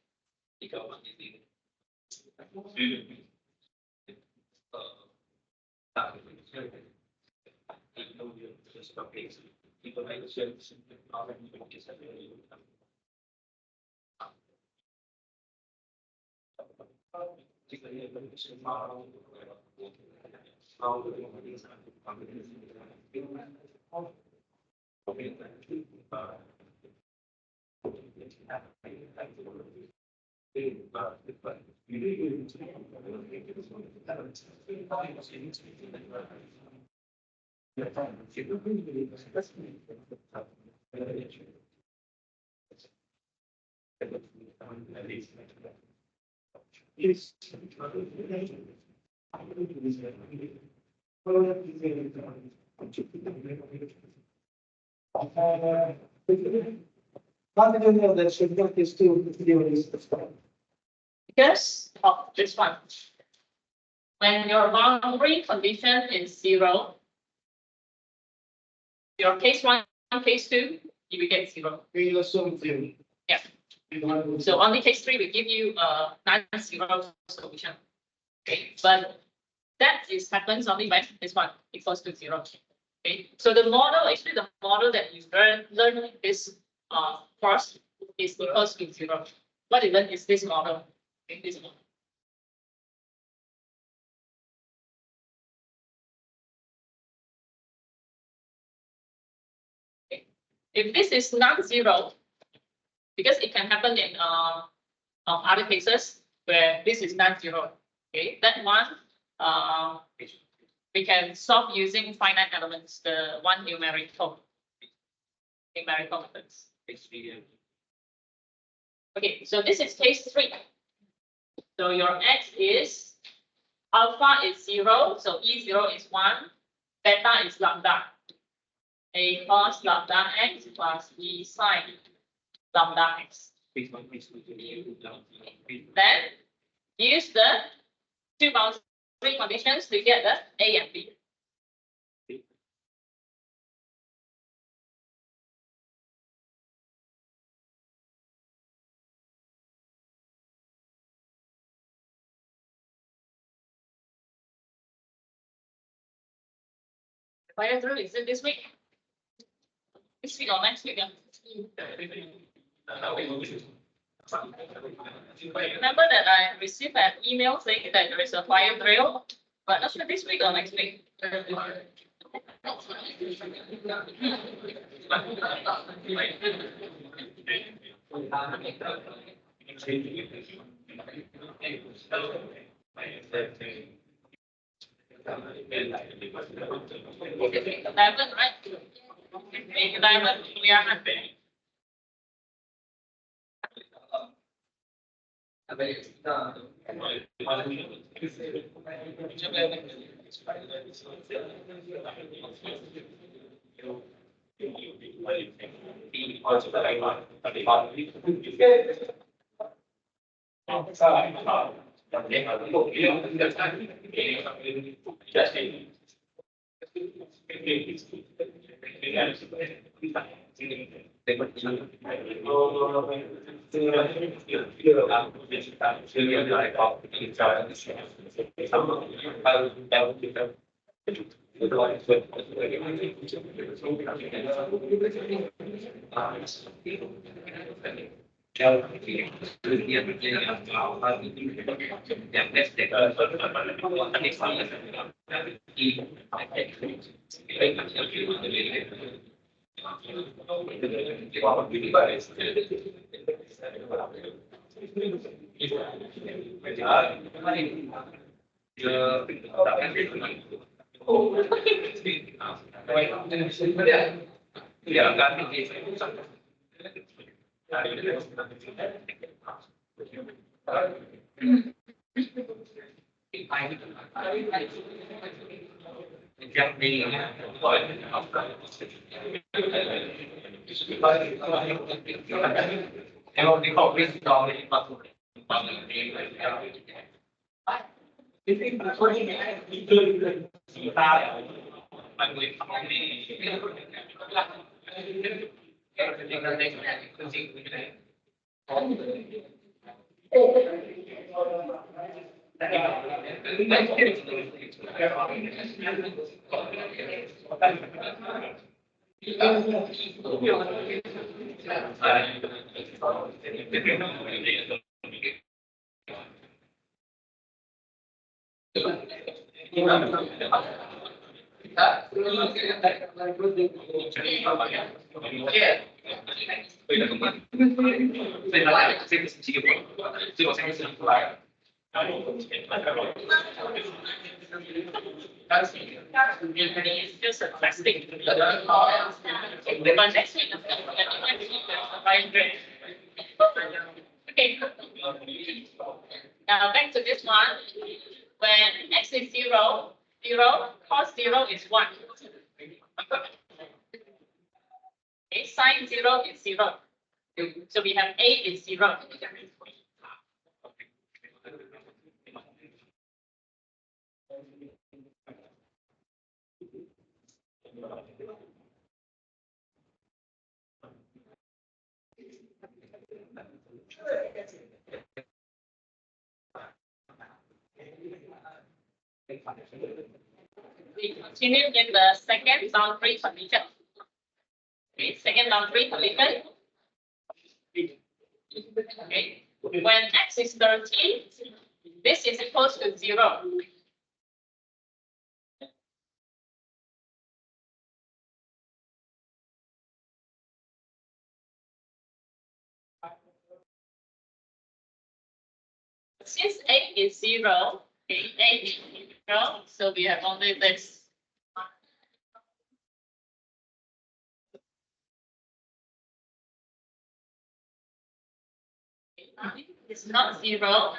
Because of this one. When your boundary condition is 0, your case 1, case 2, you will get 0. We assume 0. Yeah. So only case 3 will give you a non-zero solution. Okay, but that is happens only when this one equals to 0. Okay, so the model, actually the model that you learn this course is equals to 0. What even is this model? Okay, this model. Okay. If this is non-zero, because it can happen in other cases where this is non-zero. Okay, that one we can solve using finite elements, the one numerical methods. Okay, so this is case 3. So your x is alpha is 0, so E0 is 1, beta is lambda. A cos lambda x plus B sine lambda x. Then use the two boundary conditions to get the A and B. Final rule is it this week? This week or next week? Remember that I received an email saying that there is a fire drill, but not sure this week or next week. Diamond, right? Okay, diamond, we are happy. It's just a plastic. But next week, fire drill. Okay. Now back to this one. When x is 0, cos 0 is 1. Okay, sine 0 is 0. So we have A is 0. We continue with the second boundary condition. Okay, second boundary condition. Okay, when x is 13, this is equals to 0. Since A is 0, okay, A is 0, so we have only this. It's not 0,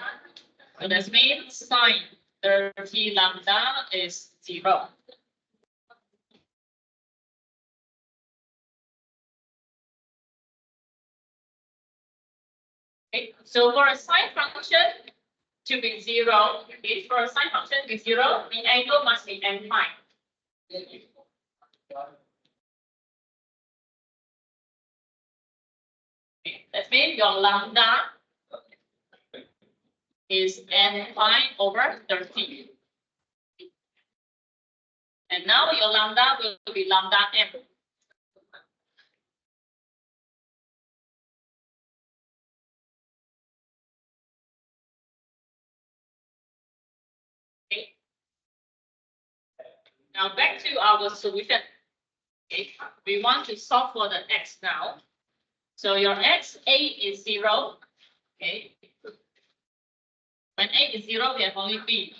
so that means sine 30 lambda is 0. Okay, so for a sine function to be 0, okay, for a sine function to be 0, the angle must be n pi. Okay, that means your lambda is n pi over 30. And now your lambda will be lambda m. Now back to our solution. Okay, we want to solve for the x now. So your x, a is 0. Okay. When a is 0, we have only b.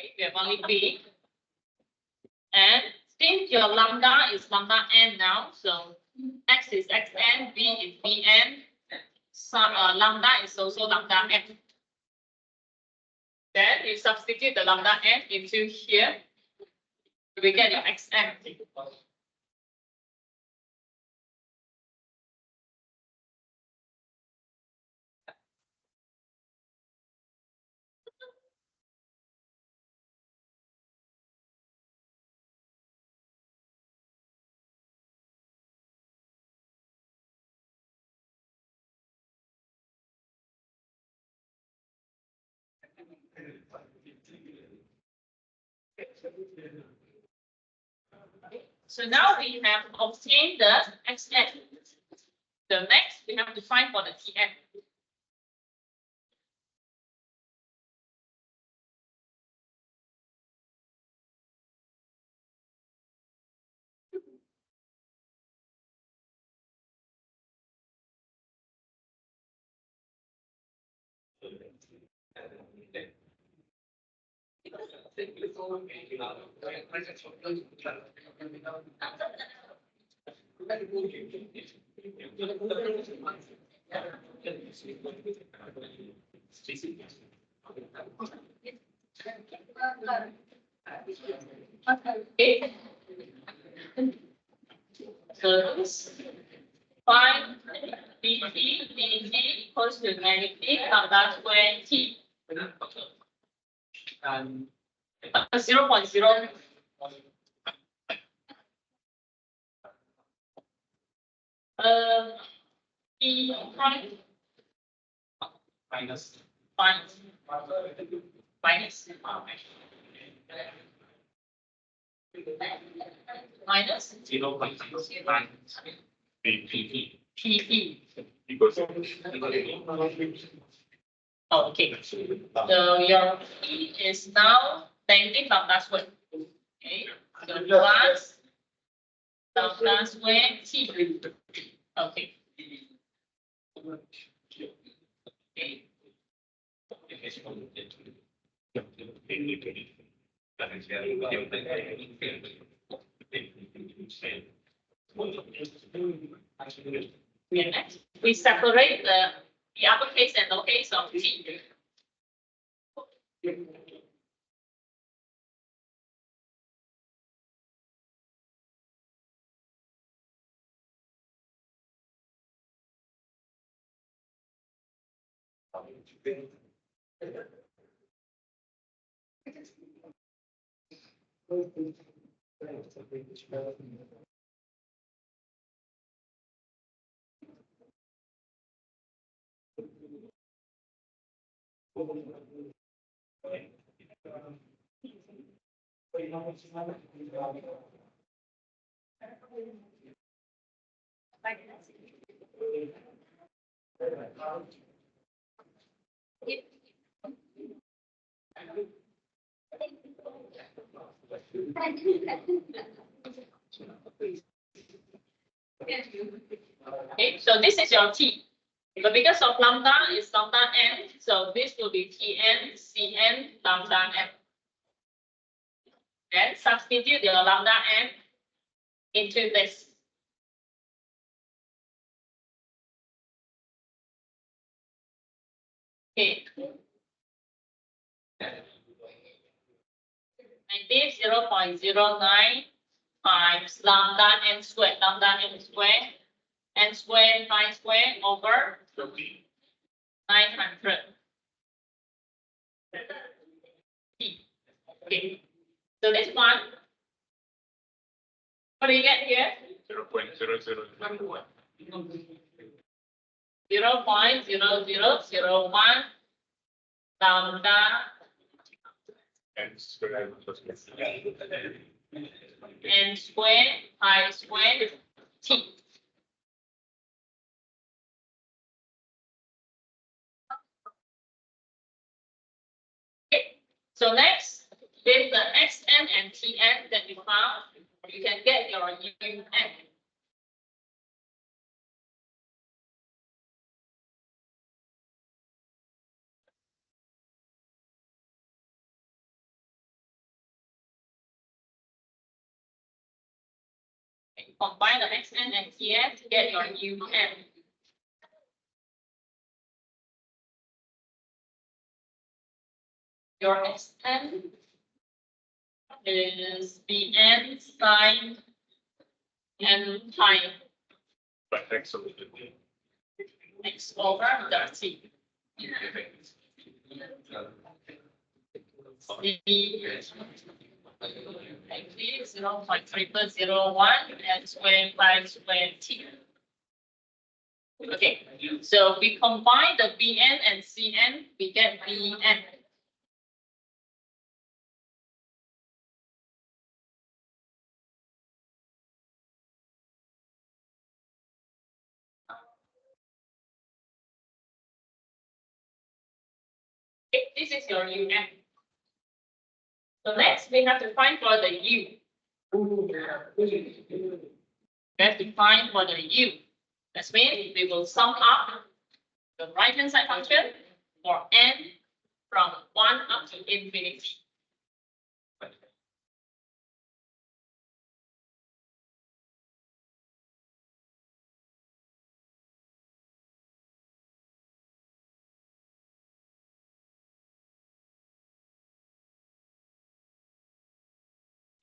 Okay, we have only b. And since your lambda is lambda n now, so x is xn, b is bn, so, lambda is also lambda n. Then you substitute the lambda n into here, we get your xn. So now we have obtained the xn. The next we have to find for the tn. Okay. So this find dt equals to negative lambda square t. 0.0. T prime minus minus 0.09 pp. Okay, so your P is now negative lambda square. Okay, so plus lambda square T. Okay. Okay, next we separate the uppercase and lowercase of T. Okay, so this is your T. But because of lambda is lambda n, so this will be Tn, Cn, lambda n. Then substitute your lambda n into this. Okay. Negative 0.09 times lambda n squared pi squared over 900. Okay. So this one, what do you get here? 0.0001. 0.0001 lambda And square plus n squared pi squared t. Okay. So next, with the xn and tn that you found, you can get your un. Combine the xn and tn to get your un. Your xn is bn sine n pi By X over the. x over 30. The 0.0001 and square by square t. Okay, so we combine the bn and cn, we get bn. Okay, this is your un. So next we have to find for the u. We have to find for the u. That means we will sum up the right hand side function for n from 1 up to infinity.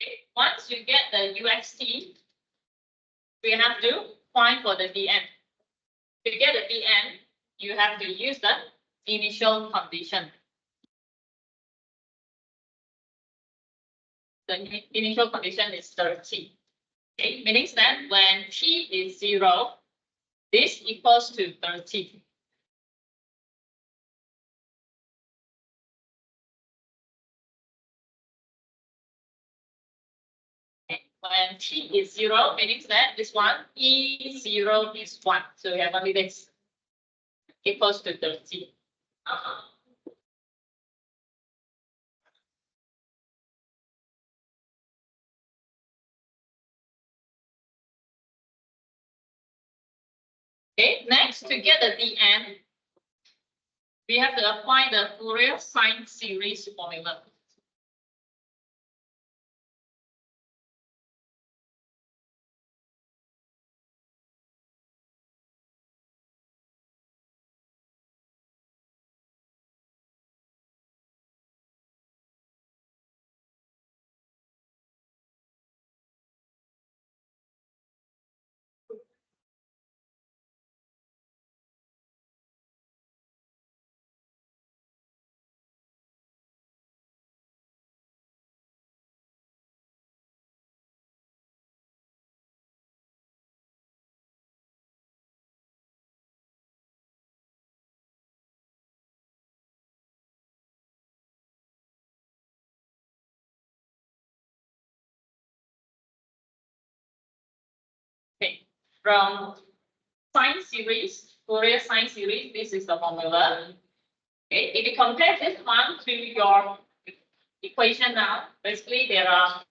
Okay, once you get the uxt, we have to find for the dn. To get the dn, you have to use the initial condition. The initial condition is 30. Okay, meaning that when t is 0, this equals to 30. When t is 0, meaning that this one, E0 is 1. So we have only this equals to 30. Okay, next to get the dn, we have to apply the Fourier sine series formula. Okay, from sine series, Fourier sine series, this is the formula. Okay, if you compare this one to your equation now, basically they are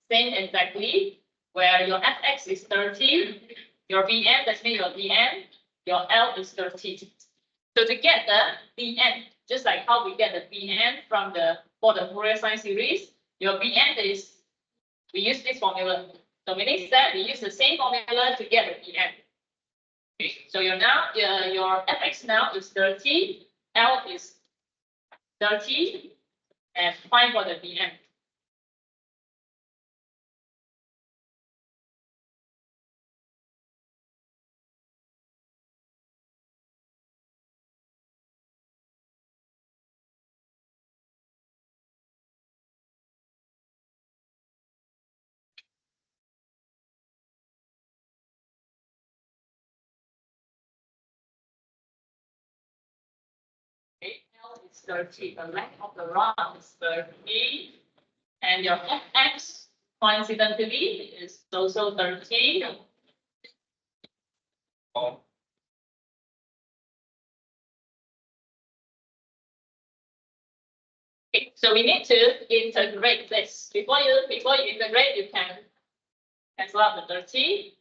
same exactly, where your fx is 30, your vn, that's mean your dn, your L is 30. So to get the dn, just like how we get the vn from the for the Fourier sine series, your vn is, we use this formula. So meaning that we use the same formula to get the dn. Okay, so your fx now is 30, L is 30, and find for the dn. Okay, L is 30, the length of the rod is 30, and your fx coincidentally is also 30. Okay, so we need to integrate this. Before you integrate, you can cancel out the 30.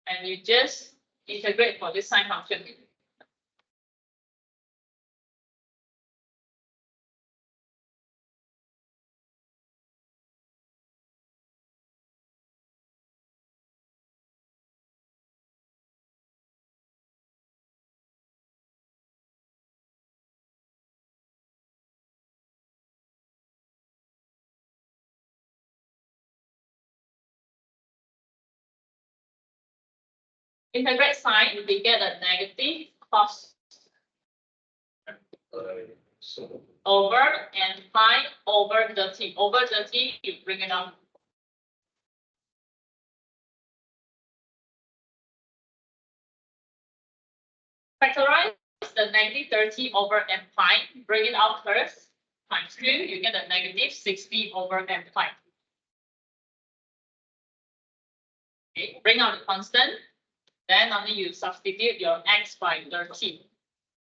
And you just integrate for this sine function. Integrate sine, we get a negative cos So, over and pi over 30. Over 30, you bring it up. Factorize the negative 30 over n pi, bring it out first, times 2, you get a negative 60 over n pi. Okay, bring out the constant, then only you substitute your x by 30.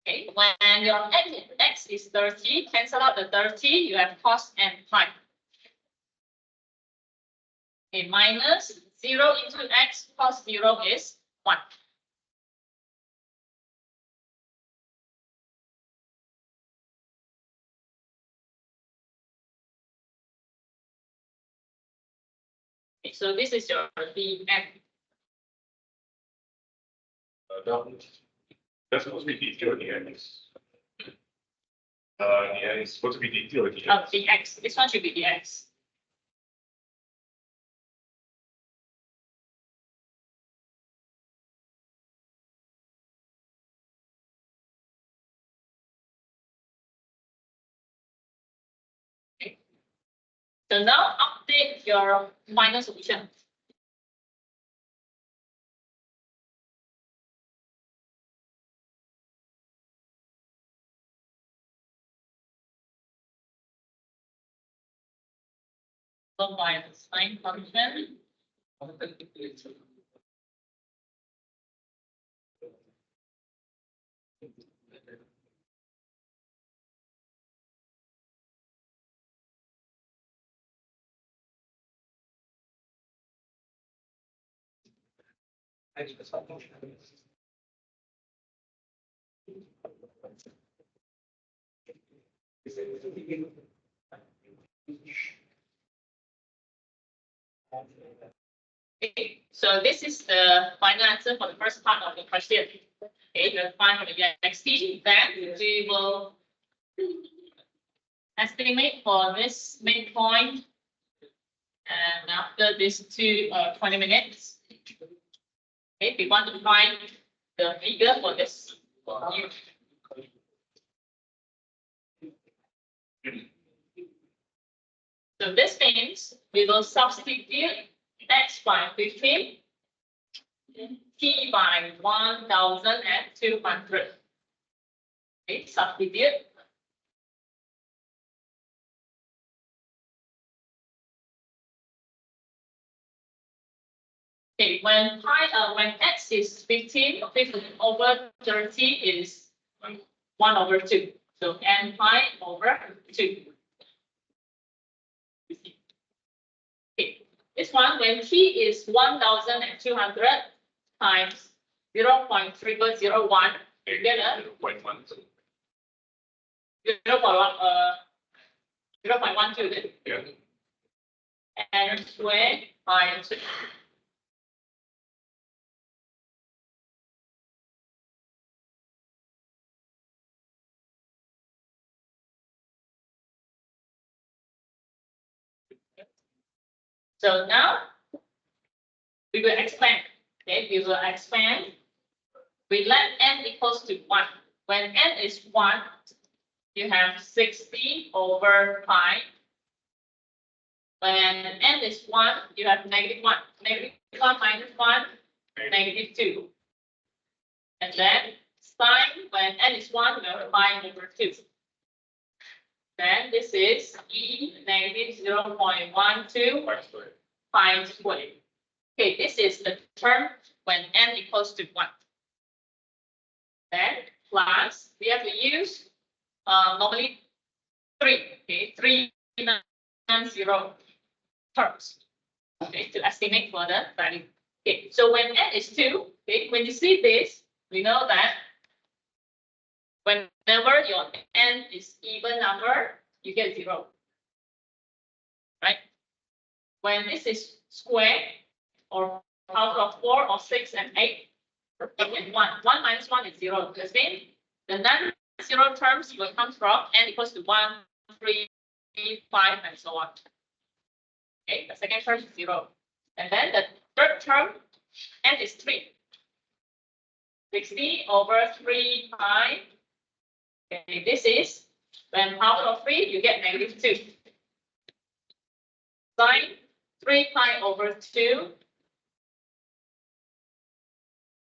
Okay, when your x is 30, cancel out the 30, you have cos n pi. Okay, minus 0 into x, cos 0 is 1. Okay, so this is your dm. that's supposed to be dt or dx. Yeah, it's supposed to be dt or dx. Oh, dx. This one should be dx. Okay. So now update your final solution. So by the sine function. Okay, so this is the final answer for the first part of the question. Okay, the final for the xt, then we will estimate for this midpoint. And after this 20 minutes, okay, we want to find the figure for this. So this means we will substitute x by 15, t by 1,200. Okay, substitute. Okay, when x is 15, 15 over 30 is 1 over 2. So n pi over 2. Okay, this one, when t is 1,200 times 0.3001, you get a 0.1. 0.12. Yeah. And square times. So now we will expand. Okay, we will expand. We let n equals to 1. When n is 1, you have 60 over pi. When n is 1, you have negative 1. Negative 1 minus 1, negative 2. And then sine, when n is 1, you have pi over 2. Then this is e negative 0.12 pi squared. Okay, this is the term when n equals to 1. Then plus, we have to use normally 3, okay, 3 non-zero terms, okay, to estimate for the value. Okay, so when n is 2, okay, when you see this, we know that whenever your n is even number, you get 0, right? When this is square or power of 4 or 6 and 8, you get 1. 1 minus 1 is 0. This means the non-zero terms will come from n equals to 1, 3, 5, and so on. Okay, the second term is 0. And then the third term, n is 3. 60 over 3 pi. Okay, this is when power of 3, you get negative 2. Sine 3 pi over 2.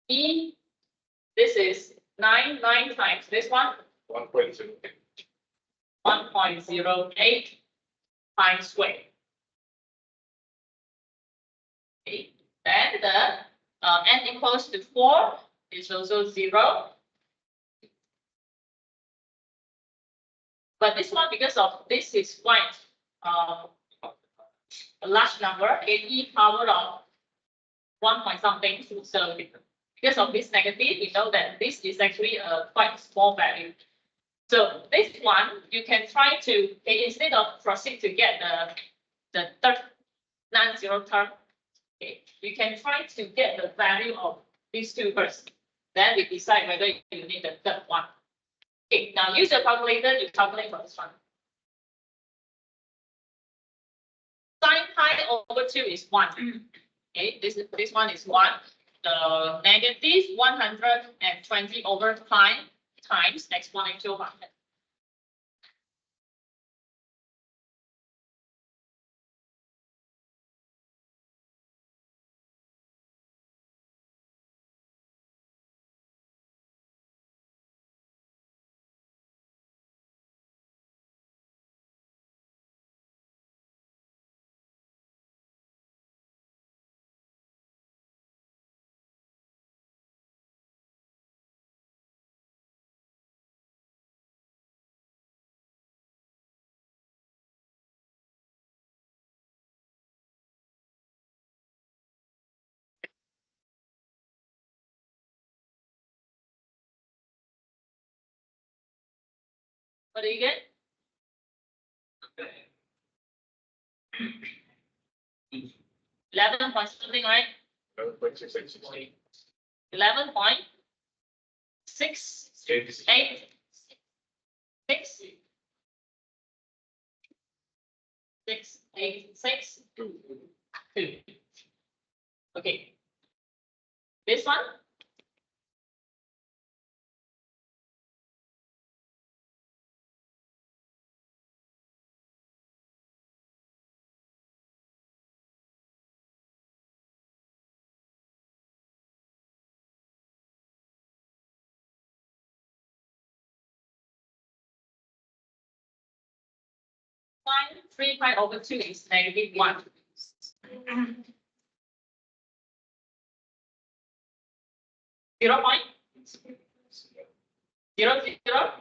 E, this is 9 times this one, 1.2. 1.08 pi squared. Okay, then the n equals to 4 is also 0. But this one, because of this is quite a large number, e power of 1 point something. So because of this negative, we know that this is actually a quite small value. So this one, you can try to, okay, instead of proceed to get the third non-zero term, okay, you can try to get the value of these two first. Then we decide whether you need the third one. Okay, now use your calculator to calculate for this one. Sine pi over 2 is 1. Okay, this one is 1. The negative 120 over pi times exponential function. What do you get? 11 point something, right? 11.686. 11.686. 686. 2. Okay. This one? Sine 3 pi over 2 is negative 1. Zero point? 0, 0?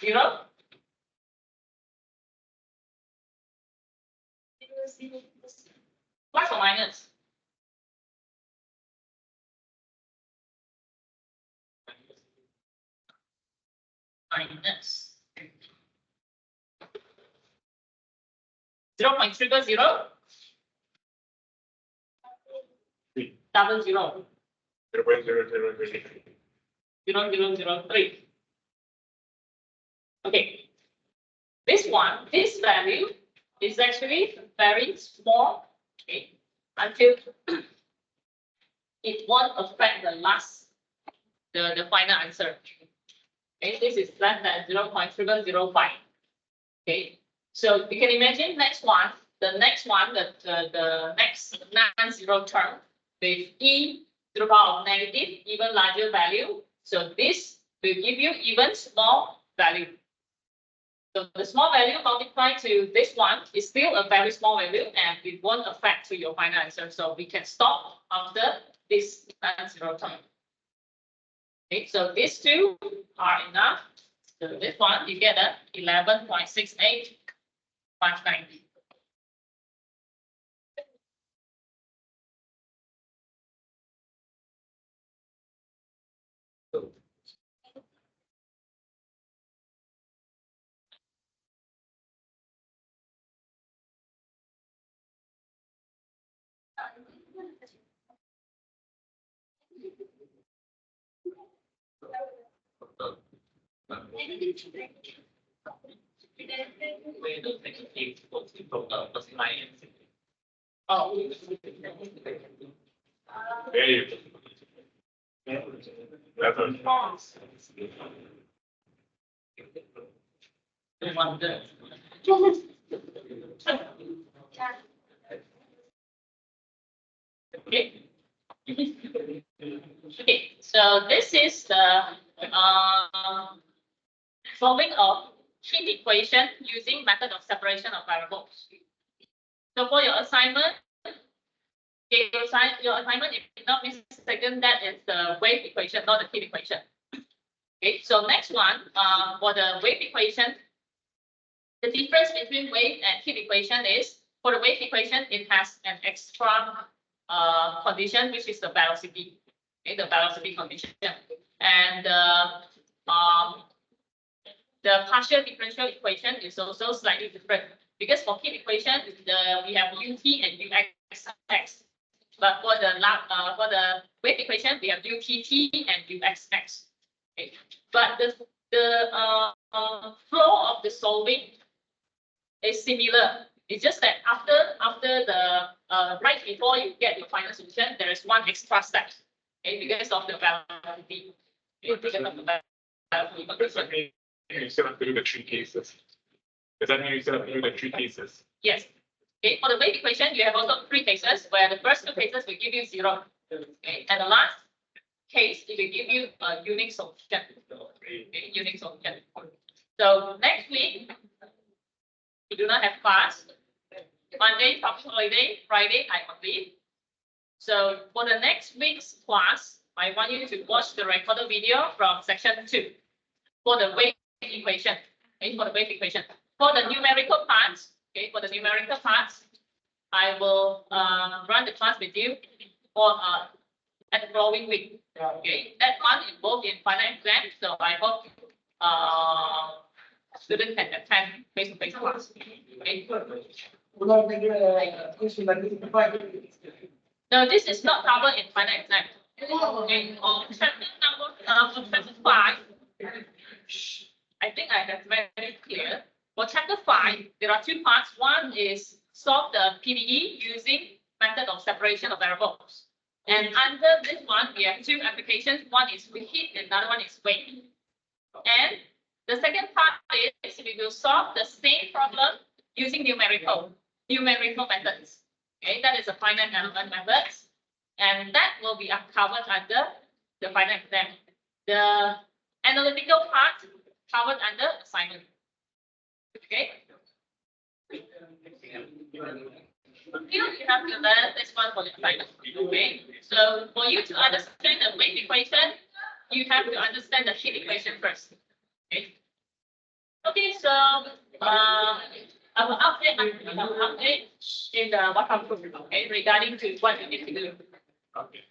0? Plus or minus? Minus. 0.000? Double 0. 0.0003. 0.003. Okay. This one, this value is actually very small, okay, until it won't affect the the final answer. Okay, this is less than 0.005. Okay, so you can imagine the next non-zero term with e to the power of negative, even larger value. So this will give you even small value. So the small value multiplied to this one is still a very small value and it won't affect to your final answer. So we can stop after this non-zero term. Okay, so these two are enough So this one, you get a 11.6859. Oh. Hey. Okay. Okay, so this is the solving of heat equation using method of separation of variables. So for your assignment, okay, your assignment, if you not mistaken, that is the wave equation, not the heat equation. Okay, so next one, for the wave equation, the difference between wave and heat equation is, for the wave equation, it has an extra condition, which is the velocity. Okay, the velocity condition. And the partial differential equation is also slightly different, because for heat equation, we have ut and uxx. But for the wave equation, we have utt and uxx. Okay. But the flow of the solving is similar. It's just that after the right before you get your final solution, there is one extra step. Okay, because of the velocity. Because of the velocity. You still have to do the three cases. Does that mean you still have to do the three cases? Yes. Okay, for the wave equation, you have also three cases where the first two cases will give you 0. Okay, and the last case, it will give you a unique solution. Okay, unique solution. So next week, we do not have class. Monday, public holiday. Friday, I'm on leave. So for the next week's class, I want you to watch the recorded video from section 2 for the wave equation. Okay, for the wave equation. For the numerical parts, okay, for the numerical parts, I will run the class with you for at the following week. Okay, that one involved in final exam, so I hope students can attend face-to-face class. Okay. No, this is not covered in final exam. Okay, on chapter number chapter 5. I think I have very clear. For chapter 5, there are two parts. One is solve the PDE using method of separation of variables. And under this one, we have two applications. One is with heat, and another one is wave. And the second part is we will solve the same problem using numerical methods. Okay, that is a finite element methods. And that will be covered under the final exam. The analytical part covered under assignment. Okay. You have to learn this one for the assignment. Okay. So for you to understand the wave equation, you have to understand the heat equation first. Okay. Okay. So I will update in the WhatsApp group. Okay, regarding to what you need to do. Okay.